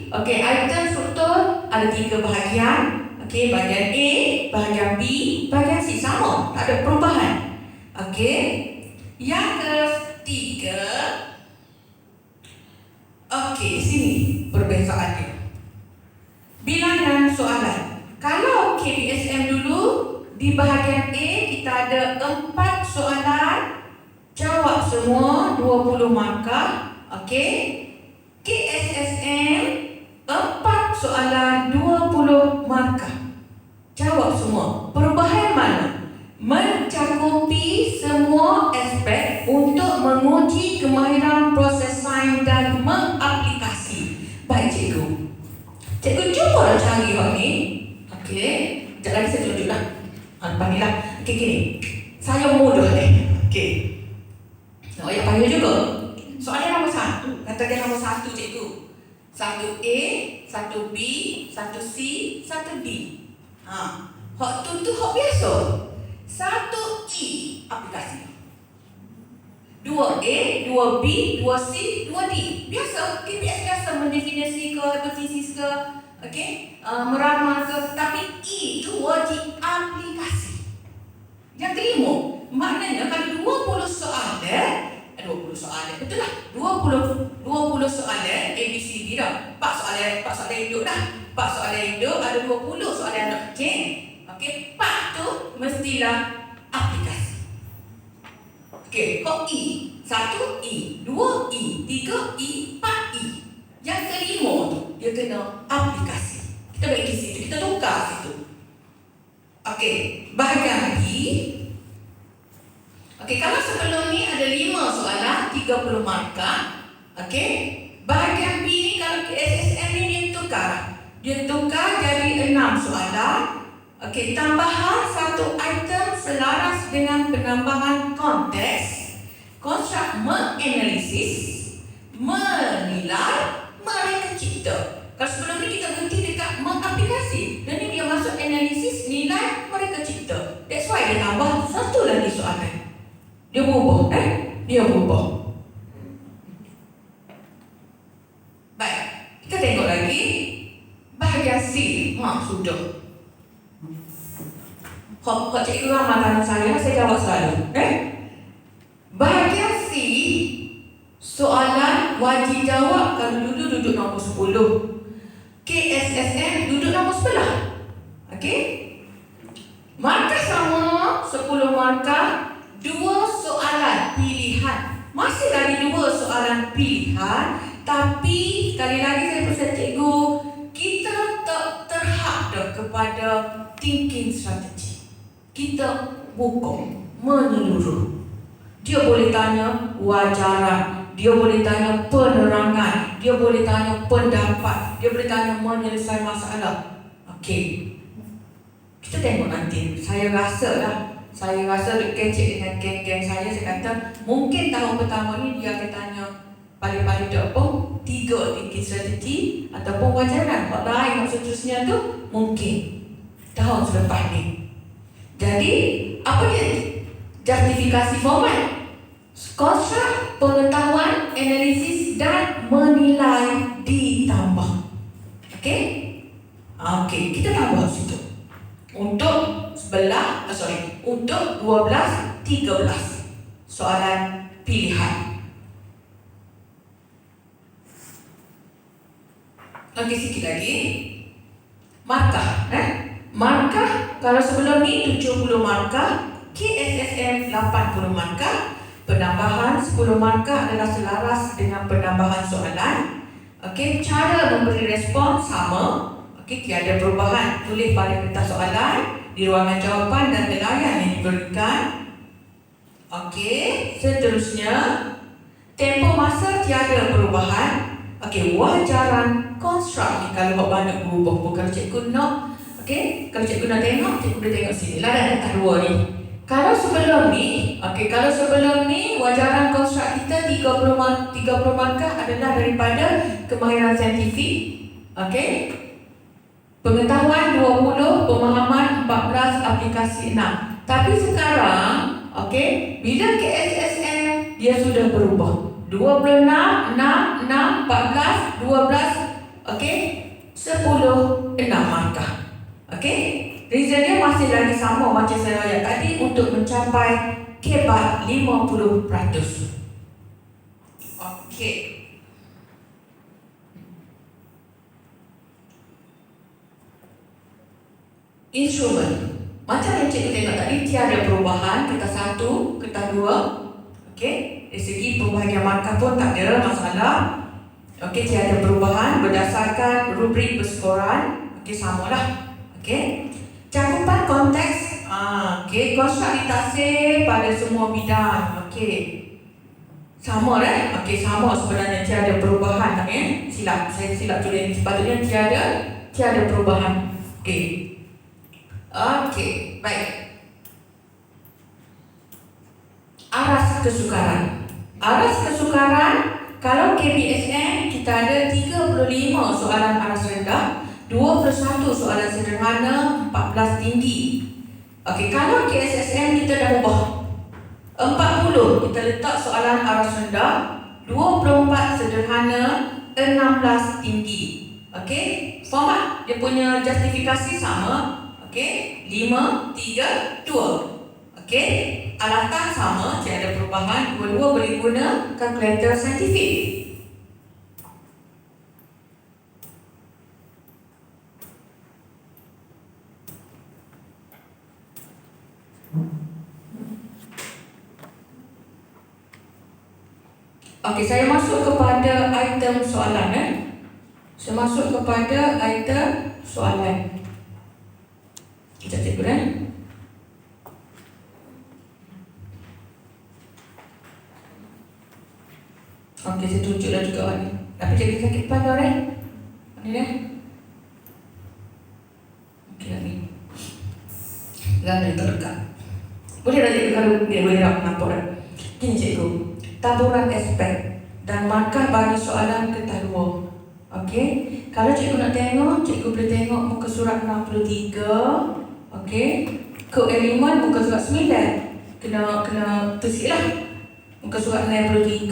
Okey, item struktur ada 3 bahagian. Okey, bahagian A, bahagian B, bahagian C sama, tak ada perubahan. Okey. Yang ketiga, okey, sini perbezaannya. Bilangan soalan. Kalau KPSM dulu di bahagian A kita ada 4 soalan, jawab semua 20 markah. Okey. KSSM 4 soalan 20 markah. Jawab semua. Perubahan mana? Mencakupi semua aspek untuk menguji kemahiran proses sains dan mengaplikasi. Baik cikgu. Cikgu cuba cari hal ni. Okey. Sekejap lagi saya tunjuklah. Panggillah. Okey, gini. Saya mudah ni. Okey. Nak ayah panggil juga. Soalan nombor 1. Kata dia nombor 1 cikgu. 1A, 1B, 1C, 1D. Hak tu hak biasa. 1E aplikasi. 2A, 2B, 2C, 2D. Biasa, KPS biasa mendefinisi ke, definis ke, okey, meramal ke, tapi E itu wajib aplikasi. Yang kelima, maknanya kalau 20 soalan, 20 soalan, betul lah, 20 soalan ABCD dah. 4 soalan hidup dah. 4 soalan hidup ada 20 soalan anak kecil. Okey, 4 tu mestilah aplikasi. Okey, kok E. 1E, 2E, 3E, 4E. Yang kelima tu, dia kena aplikasi. Kita bagi situ, kita tukar situ. Okey, bahagian B. Okey, kalau sebelum ni ada 5 soalan, 30 markah. Okey, bahagian B ni kalau KSSM ni dia tukar. Dia tukar jadi 6 soalan. Okey, tambahan 1 item selaras dengan penambahan konteks. Konstruk menganalisis, menilai, mereka cipta. Kalau sebelum ni kita berhenti dekat mengaplikasi, dan ni dia masuk analisis, nilai, mereka cipta. That's why dia tambah 1 lagi soalan. Dia berubah, dia berubah. Baik, kita tengok lagi bahagian C. Sudah. Hak cikgu ramal saya jawab selalu. Bahagian C, soalan wajib jawab kalau duduk nombor 10. KSSM duduk nombor 11. Okey? Markah sama, 10 markah, 2 soalan pilihan. Masih lagi 2 soalan pilihan, tapi sekali lagi saya pesan cikgu, kita tak terhad kepada thinking strategy. Kita bukan menyeluruh. Dia boleh tanya wajaran, dia boleh tanya penerangan, dia boleh tanya pendapat, dia boleh tanya menyelesaikan masalah. Okey. Kita tengok nanti. Saya rasa kecek dengan geng-geng saya kata mungkin tahun pertama ni dia akan tanya paling-paling tak apa 3 thinking strategi ataupun wajaran. Hak lain seterusnya tu mungkin tahun selepas ni. Jadi apa dia? Justifikasi format, konstruk, pengetahuan, analisis dan menilai ditambah. Okey? Okey, kita tambah situ. Untuk untuk 12, 13 soalan pilihan. Okey, sikit lagi. Markah, markah kalau sebelum ni 70 markah, KSSM 80 markah. Penambahan 10 markah adalah selaras dengan penambahan soalan. Okey, cara memberi respon sama. Okey, tiada perubahan. Tulis pada kertas soalan di ruangan jawapan dan nilaian yang diberikan. Okey, seterusnya tempoh masa tiada perubahan. Okey, wajaran konstruk ni kalau banyak berubah. Bukan cikgu nak. Okey, kalau cikgu nak tengok, cikgu dah tengok sini. Lah dah tak dua ni. Kalau sebelum ni, wajaran konstruk kita 30 markah adalah daripada kemahiran saintifik. Okey. Pengetahuan 20, pemahaman 14, aplikasi 6. Tapi sekarang, okey, bila KSSM dia sudah berubah. 26, 6, 6, 14, 12, okey, 10, 6. masih lagi sama macam saya ayat tadi untuk mencapai kebat 50%. Okey. Instrumen. Macam yang cikgu tengok tadi, tiada perubahan. Kertas 1, kertas 2. Okey. Dari segi pembahagian markah pun tak ada masalah. Okey, tiada perubahan berdasarkan rubrik perskoran. Okey, samalah. Okey. Cakupan konteks. Okey, konstruk ditasir pada semua bidang. Okey. Sama dah. Okey, sama sebenarnya, tiada perubahan ya. Silap, saya silap tulis ni. Sepatutnya tiada perubahan. Okey. Okey, baik. Aras kesukaran. Aras kesukaran, kalau KBSM kita ada 35 soalan aras rendah, 21 soalan sederhana, 14 tinggi. Okey, kalau KSSM kita dah ubah. 40 kita letak soalan aras rendah, 24 sederhana, 16 tinggi. Okey, format dia punya justifikasi sama. Okey, 5, 3, 2. Okey, alatan sama, tiada perubahan. Dua-dua boleh guna kalkulator saintifik. Okey, saya masuk kepada item soalan. Saya masuk kepada item soalan. Kita cikgu kan? Okey, saya tunjuk dah juga orang ni. Tapi jadi sakit kepala kan? Ni dah. Okey lah ni. Gana terdekat. Boleh dah cikgu kalau dia boleh nampak dah. Gini cikgu. Taburan aspek dan markah bagi soalan kertas 2. Okey. Kalau cikgu nak tengok, cikgu boleh tengok muka surat 63. Okey, kod elemen muka surat 9. Kena tersik lah. Muka surat 63.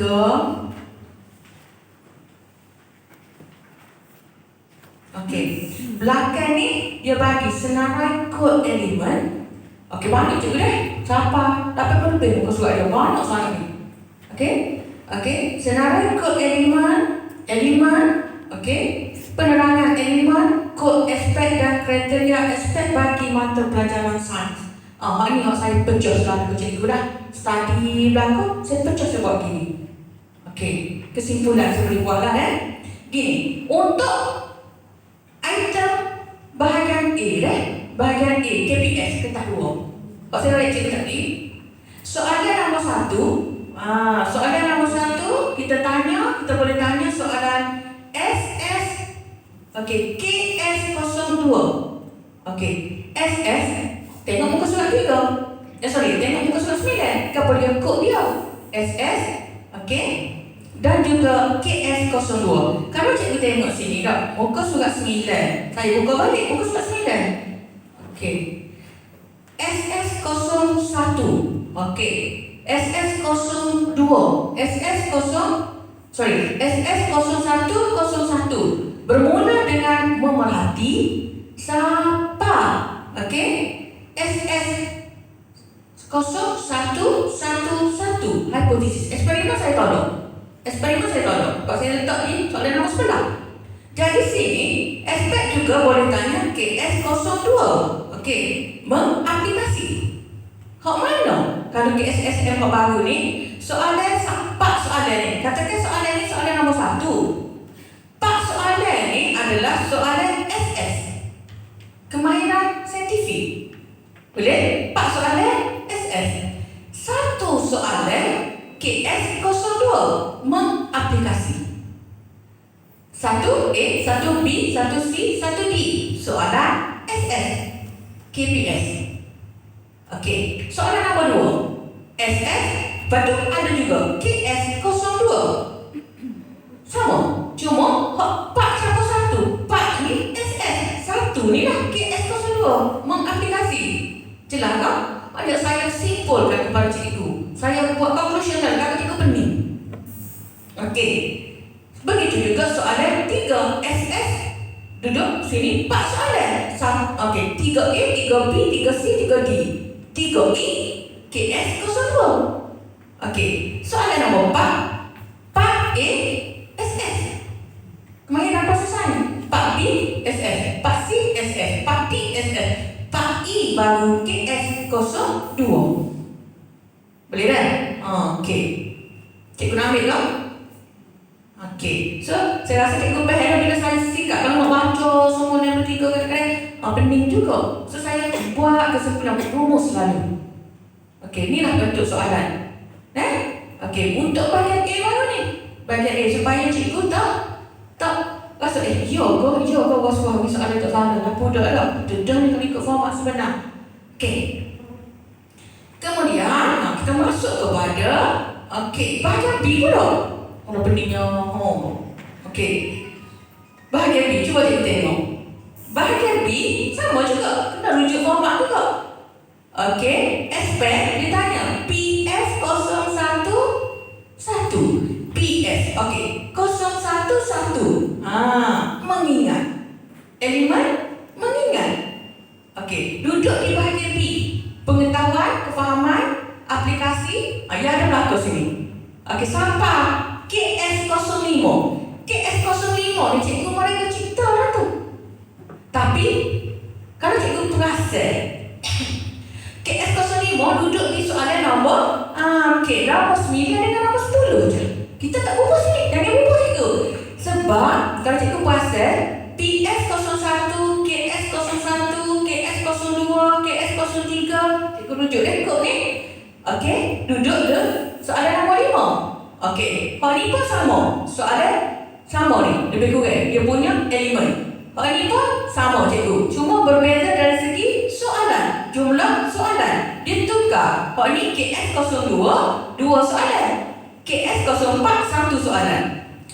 Okey, belakang ni dia bagi senarai kod elemen. Okey, banyak cikgu dah. Siapa? 80 lebih muka surat dia. Banyak sangat ni. Okey. Okey, senarai kod elemen. Okey. Penerangan elemen, kod aspek dan kriteria aspek bagi mata pelajaran sains. Ni saya pecah selalu cikgu dah. Study belakang, saya pecah saya buat gini. Okey, kesimpulan saya boleh buat lah Gini, untuk item bahagian A bahagian A, KPS, kertas 2. Kalau saya balik cikgu tadi, soalan nombor 1. Soalan nombor 1, kita boleh tanya soalan SS. Okey, KS02. Okey, SS. Tengok muka surat 3. Tengok muka surat 9. Apa dia kod dia? SS. Okey. Dan juga KS02. Kalau cikgu tengok sini tak, muka surat 9. Saya buka balik muka surat 9. Okey. SS01. Okey. SS02. SS0101 bermula dengan memerhati siapa. Okey. SS0111 hipotesis. Eksperimen saya tolong. Sebab saya letak ni soalan nombor 11. Jadi sini aspek juga boleh tanya KS02. Okey, mengaplikasi. Hak mana? Kalau KSSM hak baru ni, soalan ni. Katakan soalan ni soalan nombor 1. Soalan ni adalah soalan SS, kemahiran saintifik. Boleh? Soalan SS. Satu soalan KS02, mengaplikasi. 1A, 1B, 1C, 1D. Soalan SS, KPS. Okey, soalan nombor 2, SS. Lepas tu ada juga KS02. Sama. Cuma part siapa satu? Part ni SS. Satu ni lah KS02, mengaplikasi. Jelas tak? Ada saya simpulkan kepada cikgu. Saya buat conclusion dan kakak cikgu pening. Okey. Begitu juga soalan 3 SS. Duduk sini 4 soalan. Okey, 3A, 3B, 3C, 3D. 3E, KS02. Okey, soalan nombor 4. Part A, SS. Kemarin apa susahnya? Part B, SS. Part C, SS. Part D, SS. Part E baru KS02. Boleh kan? Okey. Cikgu nak ambil tak? Okey. So, saya rasa cikgu faham bila saya sikat. Kalau nak baca semua nombor 3 kadang-kadang pening juga. So, saya buat kesimpulan rumus selalu. Okey, inilah bentuk soalan. Okey, untuk bahagian A baru ni. Bahagian A supaya cikgu tak rasa ya ke was-was ni soalan tak salah. Dah pudak dah. Dah ni kalau ikut format sebenar. Okey. Kemudian kita masuk kepada bahagian B pula. Orang peningnya. Okey. Bahagian B cuba cikgu tengok. Bahagian B sama juga, kena rujuk format juga. Okey, aspek dia tanya PS011. PS. Okey, 011. Mengingat. Elemen mengingat. Okey, duduk di bahagian B. Pengetahuan, kefahaman, aplikasi, ya ada belakang sini. Okey, sampai KS05. KS05 ni cikgu mereka cipta lah tu. Tapi kalau cikgu perasan KS05 duduk di soalan nombor nombor 9 dengan nombor 10 je. Kita tak bubuh sini. Jangan bubuh cikgu. Sebab kalau cikgu perasan PS01, KS01, KS02, KS03, cikgu rujuk ikut ni. Okey, duduk ke soalan nombor 5. Okey, hal ni pun sama. Soalan sama ni, lebih kurang. Dia punya elemen. Hal ni pun sama cikgu. Cuma berbeza dari segi soalan. Jumlah soalan. Dia tukar. Hal ni KS02, 2 soalan. KS04, 1 soalan.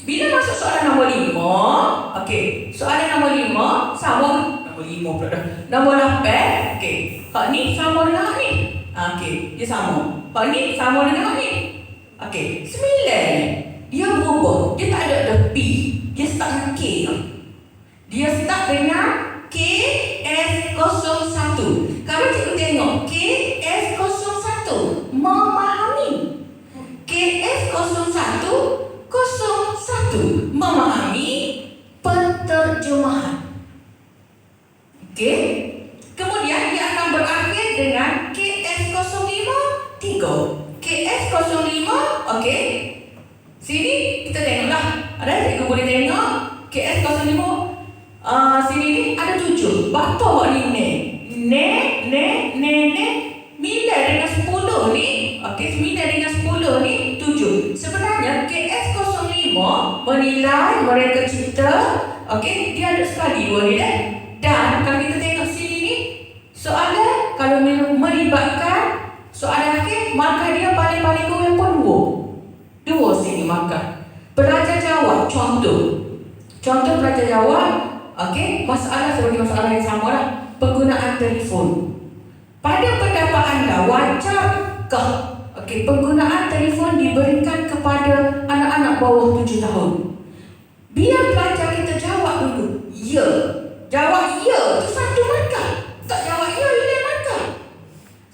Bila masuk soalan nombor 5, okey, soalan nombor 5 sama nombor 5 pula dah. Nombor 8, okey. Hak ni sama dengan hak ni. Okey, dia sama. Hak ni sama dengan hak ni. Okey, 9 dia berubah. Dia tak ada P. Dia start dengan K. Dia start dengan KS01. Kalau cikgu tengok KS01 memahami. KS01 memahami penterjemahan. Okey. Kemudian dia akan berakhir dengan KS05 3. KS05, okey. Sini kita tengoklah. Ada cikgu boleh tengok KS05 sini ni ada 7. Berapa hak ni ne Mila dengan 10 ni. Okey, 9 dengan 10 ni 7. Sebenarnya KS05 menilai mereka cipta. Okey, dia ada sekali dua ni dah. Dan kalau kita tengok sini ni soalan kalau melibatkan soalan akhir, maka dia paling kurang pun 2 sini maka. Pelajar jawab contoh pelajar jawab. Okey, masalah seperti masalah yang sama lah. Penggunaan telefon. Pada pendapat anda, wajarkah penggunaan telefon diberikan kepada anak-anak bawah 7 tahun? Biar pelajar kita jawab dulu. Ya. Jawab ya, itu 1 markah. Tak jawab ya, 5 markah.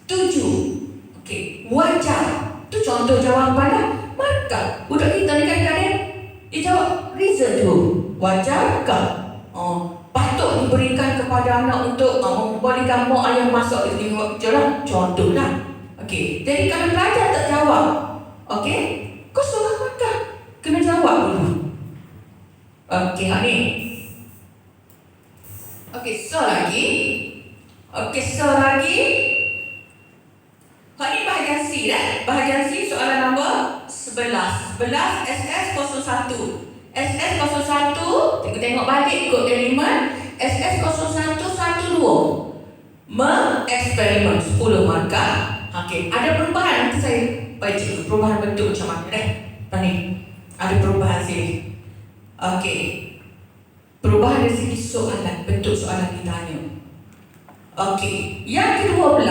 7. Okey, wajar. Itu contoh jawapan lah. Markah. Budak kita ni kadang-kadang dia jawab reason tu. Wajarkah? Patut diberikan kepada anak untuk membolehkan mak ayah masuk di tengok je lah. Contoh lah. Okey, jadi kalau pelajar tak jawab, okey, kosong lah markah. Kena jawab dulu. Okey, hak ni. Okey, so lagi. Hak ni bahagian C dah. Bahagian C soalan nombor 11. 11 SS01. SS01, cikgu tengok balik ikut elemen. SS01 12. Mengeksperimen 10 markah. Okey, ada perubahan nanti saya bagi cikgu perubahan bentuk macam mana dah. Ni. Ada perubahan sini. Okey. Perubahan dari segi soalan, bentuk soalan ditanya. Okey, yang ke-12,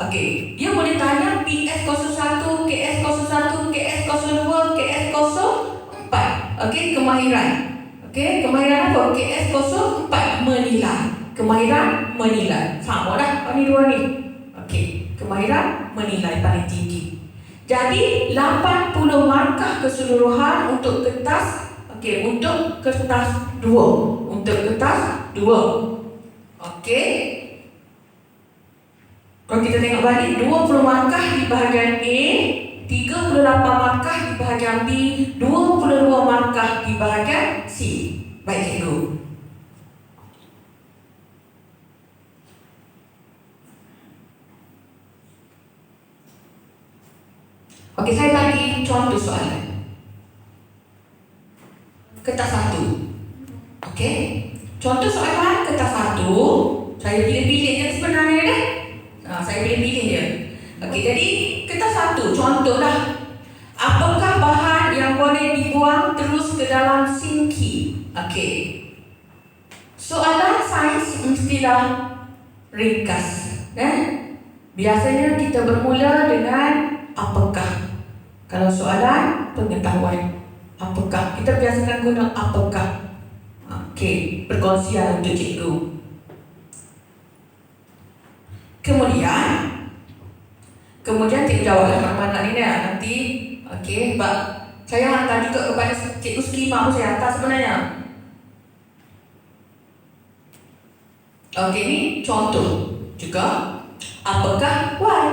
okey, dia boleh tanya PS01, KS01, KS02, KS04. Okey, kemahiran. Okey, kemahiran apa? KS04 menilai. Kemahiran menilai. Sama dah ni dua ni. Okey, kemahiran menilai paling tinggi. Jadi 80 markah keseluruhan untuk kertas. Okey, untuk kertas 2. Untuk kertas 2. Okey. Kalau kita tengok balik, 20 markah di bahagian A, 38 markah di bahagian B, 22 markah di bahagian C. Baik cikgu. Okey, saya bagi contoh soalan. Kertas 1. Okey. Contoh soalan kertas 1. Saya pilih-pilih je sebenarnya dah. Saya pilih-pilih je. Okey, jadi kertas 1, contohlah. Apakah bahan yang boleh dibuang terus ke dalam sinki? Okey. Soalan sains mestilah ringkas. Biasanya kita bermula dengan apakah. Kalau soalan pengetahuan, apakah? Kita biasakan guna apakah. Okey, perkongsian untuk cikgu. Kemudian cikgu jawablah mana-mana ni nanti. Okey, sebab saya hantar juga kepada cikgu skema pun saya hantar sebenarnya. Okey, ni contoh juga. Apakah Y?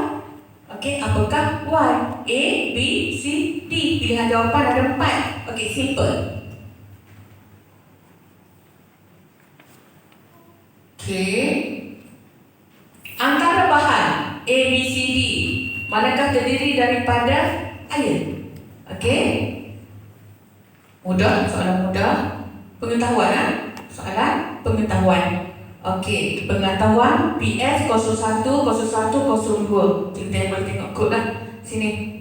Okey, apakah Y? A, B, C, D. Pilihan jawapan ada 4. Okey, simple. Okey. Antara bahan A, B, C, D, manakah terdiri daripada air? Okey. Mudah, soalan mudah. Pengetahuan soalan pengetahuan. Okey, pengetahuan PS 01 01 02. Kita boleh tengok kod lah. Sini.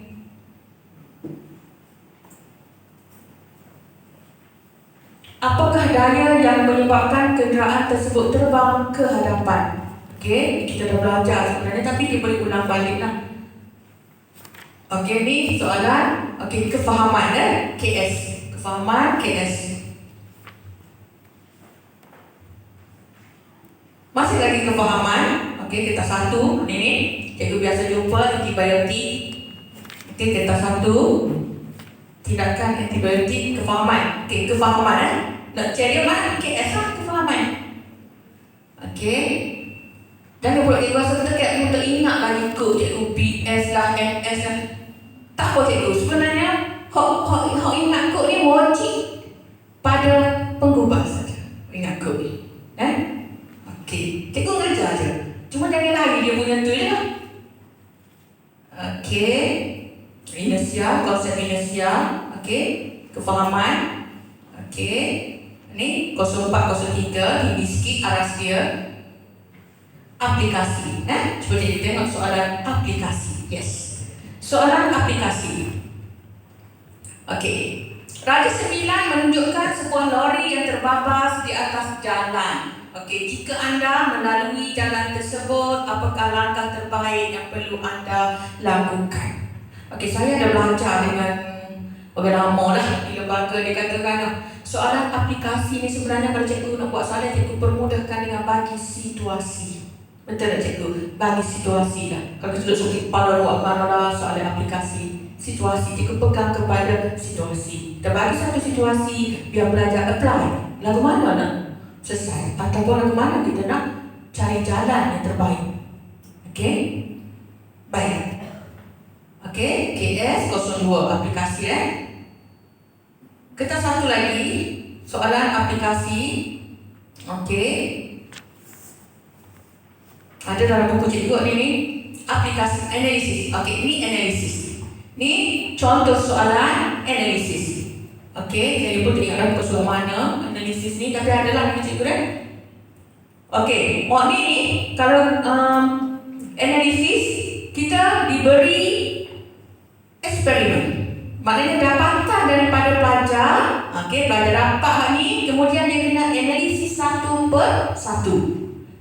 Apakah daya yang menyebabkan kenderaan tersebut terbang ke hadapan? Okey, kita dah belajar sebenarnya tapi kita boleh ulang balik lah. Okey, ni soalan. Okey, kefahaman KS. Kefahaman KS. Masih lagi kefahaman. Okey, kertas 1 ni cikgu biasa jumpa antibiotik. Okey, kertas 1 tindakan antibiotik kefahaman. Okey, kefahaman nak cari mana KS lah, kefahaman. Okey. Jangan pula cikgu rasa terdekat untuk ingat lagi kod cikgu PS lah, MS lah. Tak apa cikgu, sebenarnya hok ingat kod ni wajib pada penggubah saja. Ingat kod ni. Okey, cikgu ngajar je. Cuma jangan lagi dia punya tu je lah. Okey. Inersia, konsep inersia. Okey. Kefahaman. Okey. Ni 0403, tinggi sikit aras dia. Aplikasi. Cuba kita tengok soalan aplikasi. Yes. Soalan aplikasi. Okey. Raja 9 menunjukkan sebuah lori yang terbabas di atas jalan. Okey, jika anda melalui jalan tersebut, apakah langkah terbaik yang perlu anda lakukan? Okey, saya dah belajar dengan orang lama dah di lembaga. Dia katakan soalan aplikasi ni sebenarnya kalau cikgu nak buat soalan, cikgu permudahkan dengan bagi situasi. Betul tak cikgu? Bagi situasi lah. Kalau kita duduk sakit kepala buat mana lah soalan aplikasi. Situasi, cikgu pegang kepada situasi. Kita bagi satu situasi, biar belajar apply. Lagu mana nak selesai? Ataupun lagu mana kita nak cari jalan yang terbaik. Okey? Baik. Okey, KS 02 aplikasi Kita satu lagi soalan aplikasi. Okey. Ada dalam buku cikgu ni aplikasi analisis. Okey, ini analisis. Ni contoh soalan analisis. Okey, saya pun tak ingat buku soalan mana analisis ni, tapi adalah ni cikgu kan. Okey, ni kalau analisis kita diberi eksperimen. Maknanya dapatan daripada pelajar. Okey, pelajar dapat ni, kemudian dia kena analisis satu per satu.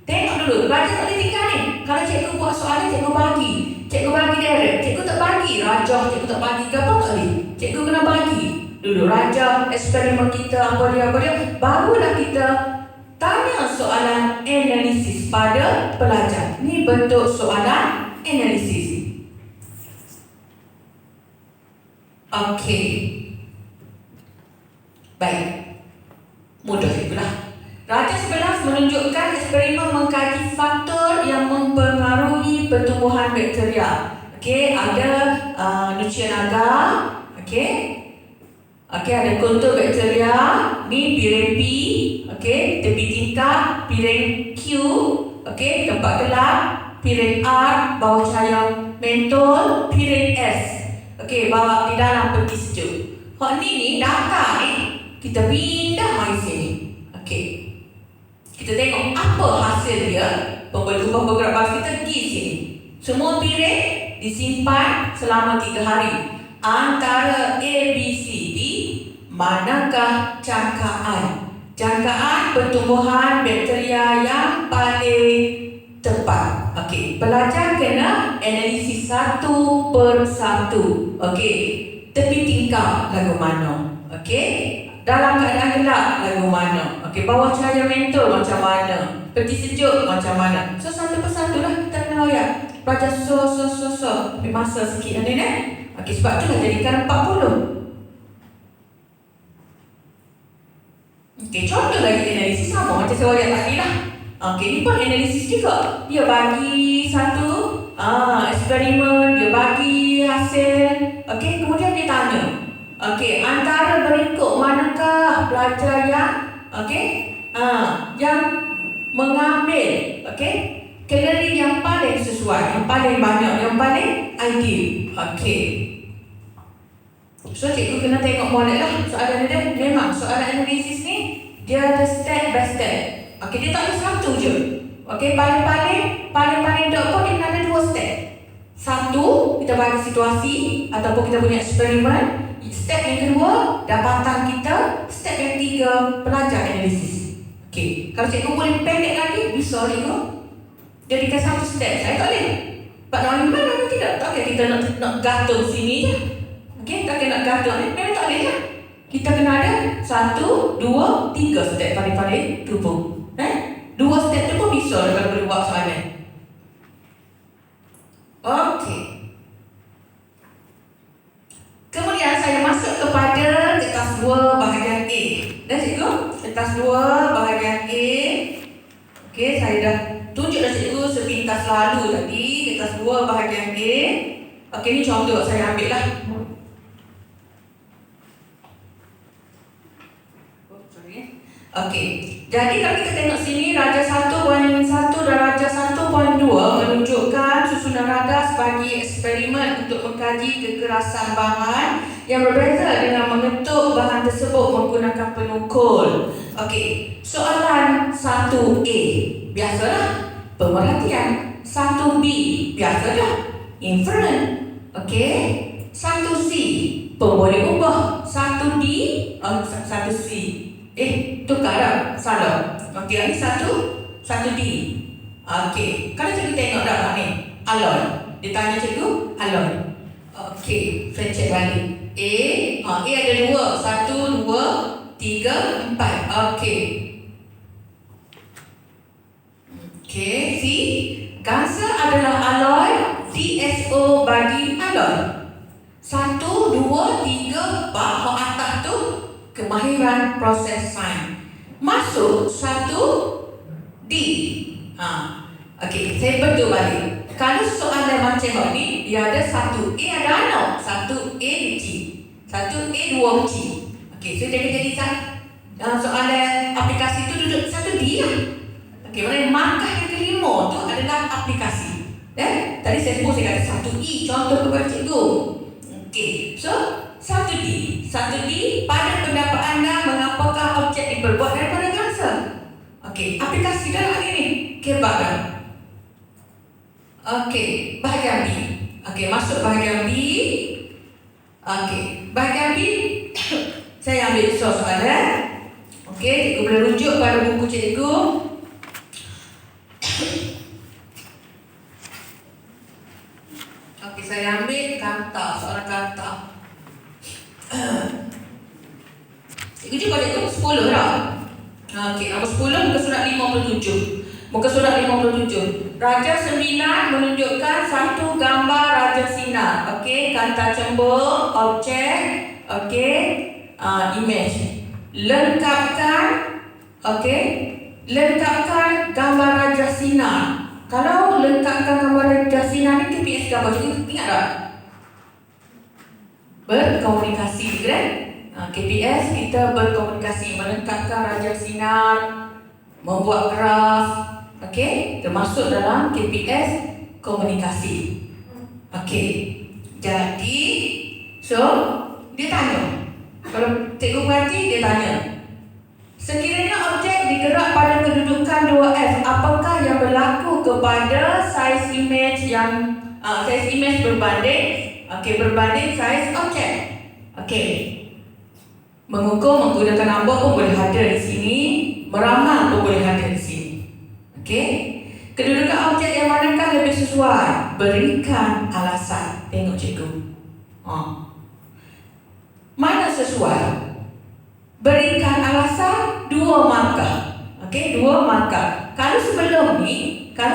Tengok dulu, pelajar tak boleh tinggal ni. Kalau cikgu buat soalan, cikgu bagi. Cikgu bagi direct, cikgu tak bagi rajah, cikgu tak bagi ke apa tak boleh. Cikgu kena bagi. duduk raja, eksperimen kita, apa dia, barulah kita tanya soalan analisis pada pelajar. Ni bentuk soalan analisis. Okey. Baik. Mudah itulah. Raja 11 menunjukkan eksperimen mengkaji faktor yang mempengaruhi pertumbuhan bakteria. Okey, ada nutrien agar, okey. Okey, ada kontur bakteria, ni piring P, okey, tepi tingkap, piring Q, okey, tempat gelap, piring R, bawah cahaya mentol, piring S. Okey, bawa di dalam peti sejuk. Hak ni data ni kita pindah mai sini. Okey. Kita tengok apa hasil dia. Pembeli ubah bergerak bas kita pergi sini. Semua piring disimpan selama 3 hari. Antara A, B, C, D, manakah jangkaan? Jangkaan pertumbuhan bakteria yang paling tepat. Okey, pelajar kena analisis satu per satu. Okey, tepi tingkap lagu mana? Okey, dalam keadaan gelap lagu mana? Okey, bawah cahaya mentol macam mana? Peti sejuk macam mana? So satu persatu lah kita kena ayat. Pelajar so. Tapi masa sikit nanti ni. Okey, sebab tu lah jadikan 40. Okey, contoh lagi analisis sama macam saya ayat tadi lah. Okey, ni pun analisis juga. Dia bagi satu eksperimen, dia bagi hasil. Okey, kemudian dia tanya. Okey, antara berikut manakah pelajar yang yang mengambil kalori yang paling sesuai, yang paling banyak, yang paling ideal. Okey. So cikgu kena tengok molek lah soalan dia. Memang soalan analisis ni dia ada step by step. Okey, dia tak ada satu je. Okey, paling tak pun dia ada 2 step. Satu, kita bagi situasi ataupun kita punya eksperimen. Step yang kedua, dapatan kita. Step yang ketiga, pelajar analisis. Okey, kalau cikgu boleh pendek lagi, bisa cikgu jadikan satu step. Saya tak boleh. Pak nak mana pun tidak. Tak kira kita nak gantung sini je. Okey, tak kira nak gantung ni, memang tak boleh lah. Kita kena ada 1, 2, 3 step paling-paling tubuh. 2 step tu pun bisa kalau boleh buat soalan. Okey. Kemudian saya masuk kepada kertas 2 bahagian A. Dah cikgu? Kertas 2 bahagian A. Okey, saya dah tunjuk dah cikgu sepintas lalu tadi. Kertas 2 bahagian A. Okey, ni contoh saya ambil lah. Okey, jadi kalau kita tengok sini, Raja 1.1 dan Raja 1.2 menunjukkan susunan radar sebagai eksperimen untuk mengkaji kekerasan bahan yang berbeza dengan mengetuk bahan tersebut menggunakan penukul. Okey, soalan 1A, biasalah pemerhatian. 1B, biasalah inferen. Okey, 1C, pemboleh ubah. 1D, 1C. Tukar dah, salah. Okey, ini 1D. Okey, kalau cikgu tengok dah ni, alloy. Dia tanya cikgu, alloy. Okey, saya cek balik. A ada 2, 1, 2, 3, 4. Okey. Okey, C, Gasa adalah alloy, DSO bagi alloy. 1, 2, 3, 4. Hak atas tu kemahiran proses sains. Masuk 1D. Okey, saya betul balik. Kalau soalan macam ni, dia ada 1A ada anak, 1A kecil, 1A 2 kecil. Okey, so jadi soalan aplikasi tu duduk 1D lah. Okey, maknanya markah yang kelima tu adalah aplikasi. Tadi saya sebut saya kata 1E, contoh kepada cikgu. Okey, so 1D pada pendapat anda mengapakah objek diperbuat daripada gangsa? Okey, aplikasi dalam ini kebab dah. Okey, bahagian B. Okey, masuk bahagian B. Okey, bahagian B saya ambil soalan. Okey, cikgu boleh rujuk pada buku cikgu. Okey, saya ambil kata, soalan kata. 10 dah. Okey, nombor 10 muka surat 57. Muka surat 57. Raja Sembilan menunjukkan satu gambar Raja Sinar. Okey, kata cembung, objek, okey, image. Lengkapkan, okey, lengkapkan gambar Raja Sinar. Kalau lengkapkan gambar Raja Sinar ni KPS apa? Cikgu ingat tak? Berkomunikasi, kan? KPS kita berkomunikasi, melengkapkan Raja Sinar, membuat graf, okey, termasuk dalam KPS komunikasi. Okey. Jadi, so dia tanya. Kalau cikgu perhati, dia tanya. Sekiranya objek digerak pada kedudukan 2F, apakah yang berlaku kepada saiz image yang saiz image berbanding, okey, berbanding saiz objek. Okey. Mengukur menggunakan nombor pun boleh ada di sini, meramal pun boleh ada di sini. Okey. Kedudukan objek yang manakah lebih sesuai? Berikan alasan. Tengok cikgu. Mana sesuai? Berikan alasan 2 markah. Okey, 2 markah. Kalau sebelum ni, kalau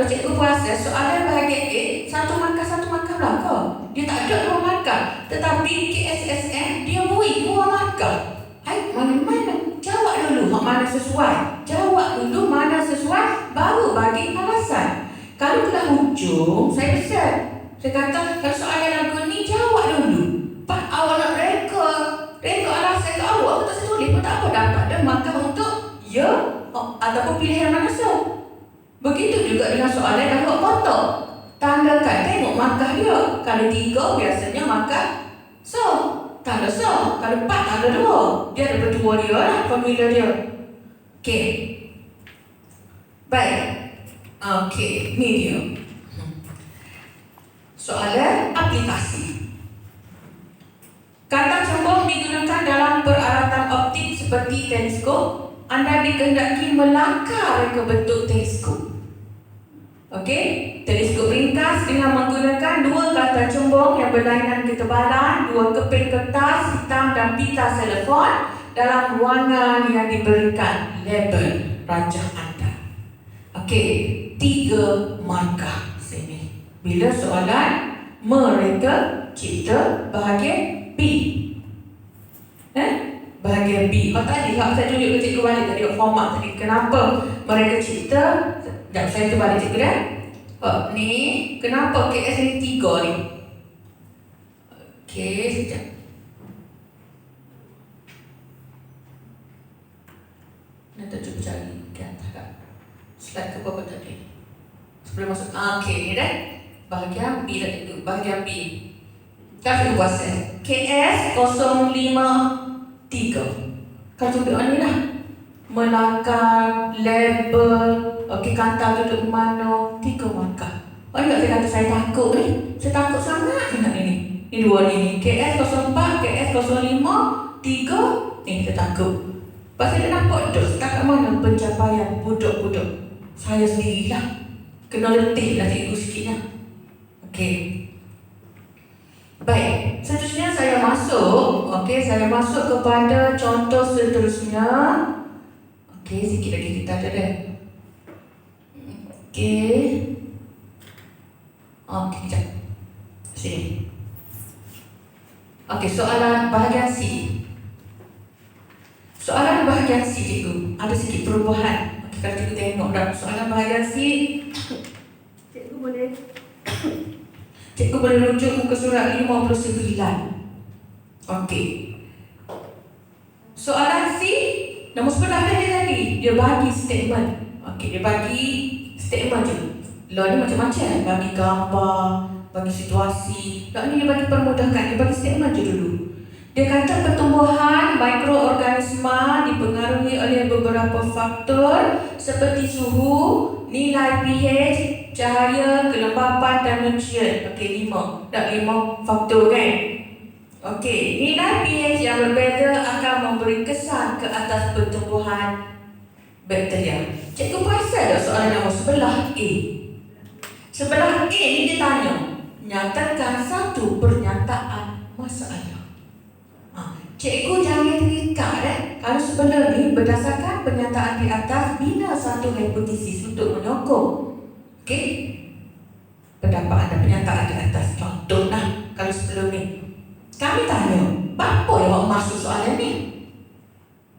cikgu puasa soalan bahagian A, 1 markah belakang. Dia tak ada 2 markah. Tetapi KSSM dia beri 2 markah. Hai, mana-mana? Jawab dulu hak mana sesuai. Jawab dulu mana sesuai, baru bagi alasan. Kalau telah hujung, saya pesan. Saya kata, kalau soalan lagu ni jawab dulu. Pak awak nak reka alasan ke awak, tak setulis pun tak apa, dapat dia markah untuk ya ataupun pilihan mana so. Begitu juga dengan soalan yang awak kotak. Tanggakan, tengok markah dia. Kalau 3 biasanya markah so. Tanda so. Kalau 4 tanda 2. Dia ada berdua dia lah, formula dia. Okey. Baik. Okey, ni dia. Soalan aplikasi. Kata cembung digunakan dalam peralatan optik seperti teleskop. Anda dikehendaki melangkah ke bentuk teleskop. Okey, teleskop ringkas dengan menggunakan 2 kata cembung yang berlainan ketebalan, 2 keping kertas hitam dan pita telefon dalam ruangan yang diberikan label rajah anda. Okey, 3 markah sini. Bila soalan mereka cipta bahagian B. Bahagian B. Tadi saya tunjuk ke cikgu balik tadi format tadi. Kenapa mereka cipta? Sekejap, saya tu balik cikgu dah. Ni, kenapa KS ni 3 ni? Okey, sekejap. Nanti cuba cari. Slide ke berapa tadi? Sebelum masuk. Okey, ni dah. Bahagian B dah cikgu. Bahagian B. Kasih kuasa KS 053. Kalau tunjuk ni lah, melangkah, label, okey, kata duduk mana, 3 markah. Ada tak saya takut ni? Saya takut sangat dengan ini. Ni 2 ni. KS 04, KS 05, 3. Ni saya takut. Pasal dia nampak dah setakat mana pencapaian budak-budak. Saya sendirilah kena letih lah cikgu sikit lah. Okey. Baik, seterusnya saya masuk. Okey, saya masuk kepada contoh seterusnya. Okey, sikit lagi kita ada dah. Okey. Okey, sekejap. Sini. Okey, soalan bahagian C. Soalan bahagian C, cikgu. Ada sikit perubahan. Okey, kalau cikgu tengok dah soalan bahagian C, Cikgu boleh rujuk muka surat 59. Okey. Soalan C, nombor 11 tadi. Dia bagi statement. Okey, dia bagi statement je. Law ni macam-macam. Bagi gambar, bagi situasi. Law ni dia bagi permudahkan. Dia bagi statement je dulu. Dia kata pertumbuhan mikroorganisma dipengaruhi oleh beberapa faktor seperti suhu, nilai pH, cahaya, kelembapan dan nutrien. Okey, 5. Tak 5 faktor kan? Okey, nilai pH yang berbeza akan memberi kesan ke atas pertumbuhan bakteria. Cikgu perasan tak soalan nombor sebelah A? Sebelah A ni dia tanya, nyatakan satu pernyataan masalah. Cikgu jangan terikat kalau sebelum ni berdasarkan pernyataan di atas bina satu hipotesis untuk menyokong pendapat anda, pernyataan di atas. Contohlah kalau sebelum ni kami tanya, apa yang awak masuk soalan ni?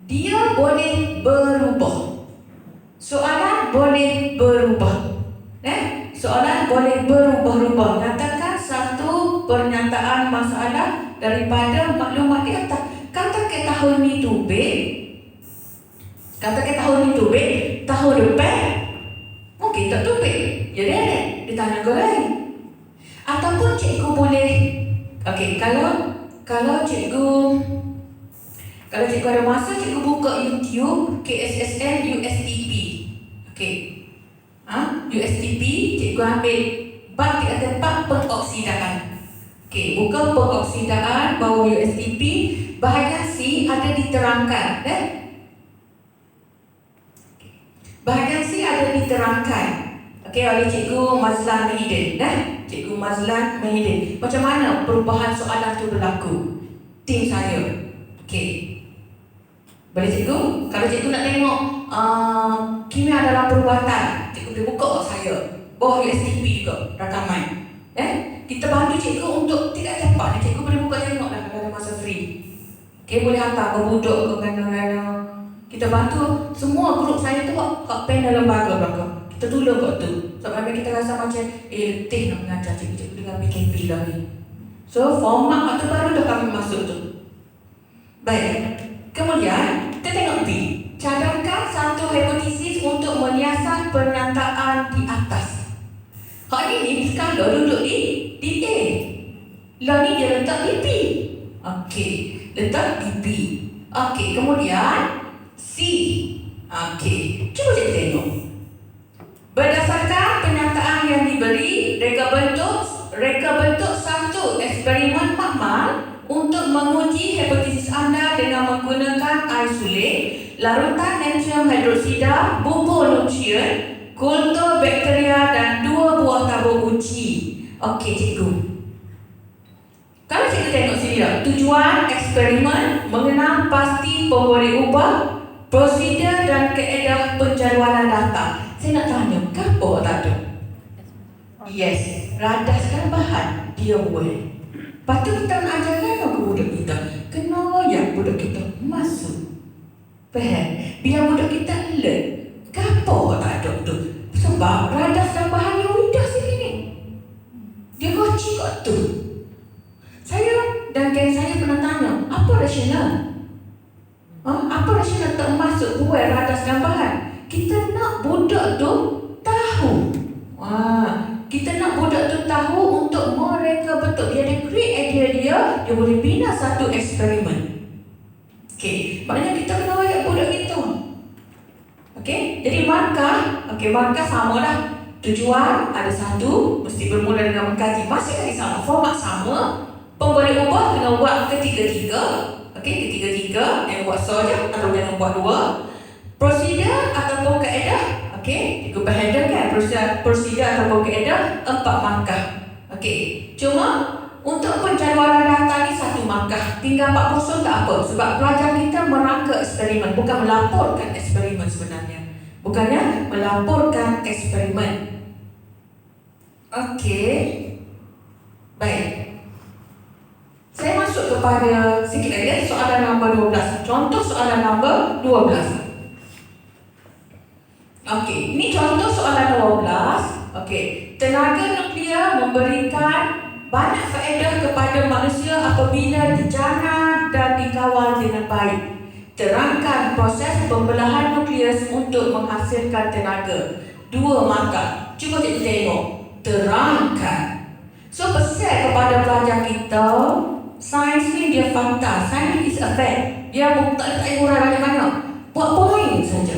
Dia boleh berubah. Soalan boleh berubah. Soalan boleh berubah-ubah. Nyatakan satu pernyataan masalah daripada maklumat di atas. Katakan tahun ni tubik. Tahun depan mungkin tak tubik. Jadi ditanya ke lain. Ataupun cikgu boleh kalau cikgu ada masa, cikgu buka YouTube KSSN USTP. USTP, cikgu ambil bab di atas bab pengoksidaan. Buka pengoksidaan bawah USTP, bahagian C ada diterangkan. Bahagian C ada diterangkan oleh Cikgu Mazlan Mahidin. Cikgu Mazlan Mahidin. Macam mana perubahan soalan tu berlaku? Tim saya. Boleh cikgu? Kalau cikgu nak tengok kimia dalam perubatan, cikgu boleh buka saya bawah USTP juga rakaman. Kita bantu cikgu untuk tidak cepat. Cikgu boleh buka tengok lah kalau ada masa free. Boleh hantar ke budak ke mana-mana. Kita bantu semua grup saya tu kat panel lembaga belakang. Kita tolong kat tu. Sebab kita rasa macam letih nak mengajar cikgu dengan PKP lah ni. So format waktu baru dah kami masuk tu. Baik. Kemudian kita tengok B. Cadangkan satu hipotesis untuk menyiasat pernyataan di atas. Hak ini skala duduk di A. Lah ni dia letak di B. Letak di B. Kemudian C. Cuba kita tengok. Berdasarkan pernyataan yang diberi, reka bentuk satu eksperimen makmal untuk menguji hipotesis anda dengan menggunakan air sulit, larutan natrium hidroksida, bubur nutrien, kultur bakteria dan 2 buah tabung uji. Cikgu. Kalau cikgu tengok sini dah, tujuan eksperimen mengenal pasti pemberi ubah, prosedur dan kaedah penjadualan data. Saya nak tanya, kenapa tak ada? Yes, radaskan bahan dia buat. Patut kita nak ajarkan ke budak kita, kena yang budak kita masuk. Faham? Biar budak kita alert. Kenapa tak ada tu? Sebab radas dan bahan yang mudah sini ni. Dia koci kat tu. Saya dan geng saya pernah tanya, apa rasional? Apa rasional tak masuk buat radas dan bahan? Kita nak budak tu tahu. Kita nak budak tu tahu untuk mereka betul. Dia ada great idea dia boleh bina satu eksperimen. Maknanya kita kena ayat budak kita. Jadi markah, markah sama lah. Tujuan ada satu, mesti bermula dengan mengkaji. Masih lagi sama, format sama. Pemberi ubah kena buat ketiga-tiga. Ketiga-tiga, yang buat saja atau jangan buat 2. Prosedur ataupun kaedah. Cikgu berhadap kan prosedur ataupun kaedah 4 markah. Cuma untuk penjadualan data ni 1 markah. Tinggal 4 kosong tak apa. Sebab pelajar kita merangka eksperimen, bukan melaporkan eksperimen sebenarnya. Bukannya melaporkan eksperimen. Baik. Saya masuk kepada sikit lagi soalan nombor 12. Contoh soalan nombor 12. Ini contoh soalan 12. Tenaga nuklear memberikan banyak faedah kepada manusia apabila dijana dan dikawal dengan baik. Terangkan proses pembelahan nukleus untuk menghasilkan tenaga. 2 markah. Cuba kita tengok. Terangkan. So pesan kepada pelajar kita, sains ni dia fakta. Sains is a fact. Dia tak letak huraian banyak-banyak. Buat poin saja.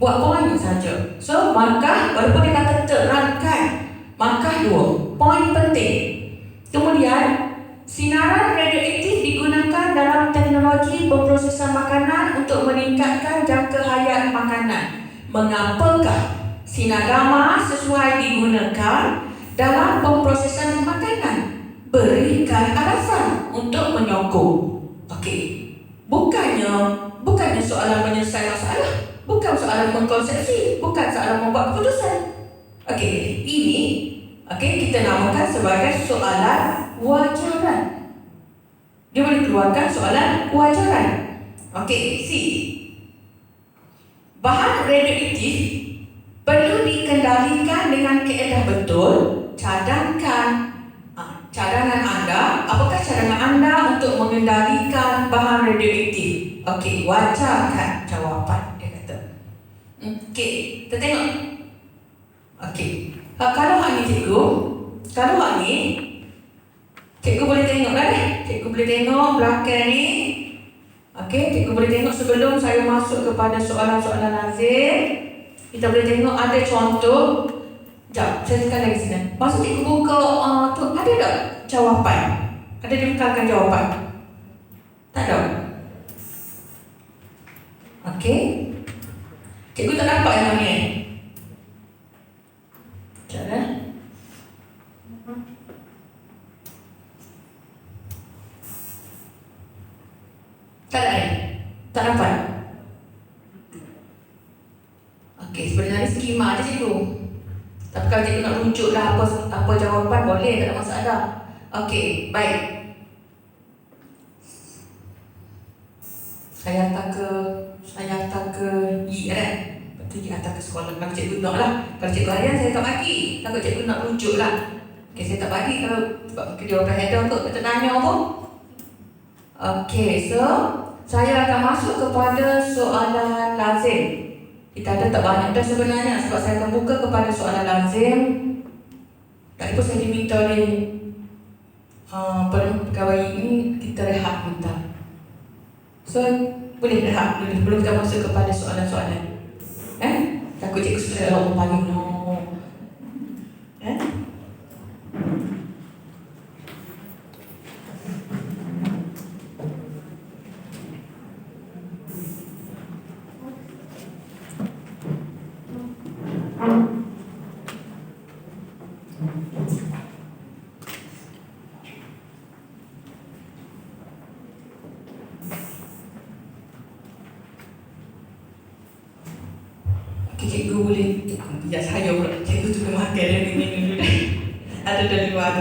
Buat poin saja. So markah, walaupun dia kata terangkan, markah 2. Poin penting. Kemudian sinaran radioaktif digunakan dalam teknologi pemprosesan makanan untuk meningkatkan jangka hayat makanan. Mengapakah sinar gamma sesuai digunakan dalam pemprosesan makanan? berikan alasan untuk menyokong. Okey. Bukannya soalan menyelesaikan masalah, bukan soalan mengkonsepsi, bukan soalan membuat keputusan. Okey, ini kita namakan sebagai soalan wajaran. Dia boleh keluarkan soalan wajaran. Okey, C. Bahan radioaktif perlu dikendalikan dengan kaedah betul. Cadangan anda, apakah cadangan anda untuk mengendalikan bahan radioaktif? Okey, wajarkan jawapan, dia kata. Okey, kita tengok. Okey, kalau hal ni cikgu boleh tengok lah deh. Cikgu boleh tengok belakang ni. Okey, cikgu boleh tengok sebelum saya masuk kepada soalan-soalan lazim. Kita boleh tengok ada contoh. Sekejap, saya tekan lagi sini. Masa cikgu buka tu, ada tak jawapan? Ada dibekalkan jawapan? Tak ada. Okey. Cikgu tak dapat yang ni. Sekejap dah. Tak ada. Tak dapat. Okey, sebenarnya skema ada cikgu. Tapi kalau cikgu nak rujuklah apa jawapan, boleh, tak ada masalah. Okey, baik. Saya hantar ke E kan? Lepas tu dia hantar ke sekolah. Kalau cikgu nak lah. Kalau cikgu harian saya tak bagi. Takut cikgu nak rujuk lah. Okey, saya tak bagi kalau sebab mungkin dia orang header kot, tak nanya apa. Okey, so saya akan masuk kepada soalan lazim. Kita ada tak banyak dah sebenarnya sebab saya akan buka kepada soalan lazim. Tak ikut saya diminta oleh pegawai ini, kita rehat bentar. So, boleh rehat dulu sebelum kita masuk kepada soalan-soalan. Takut cikgu sudah orang paling no. Cikgu boleh saya pula. Cikgu tu kena makan dan minum dulu dah. Ada dah luar.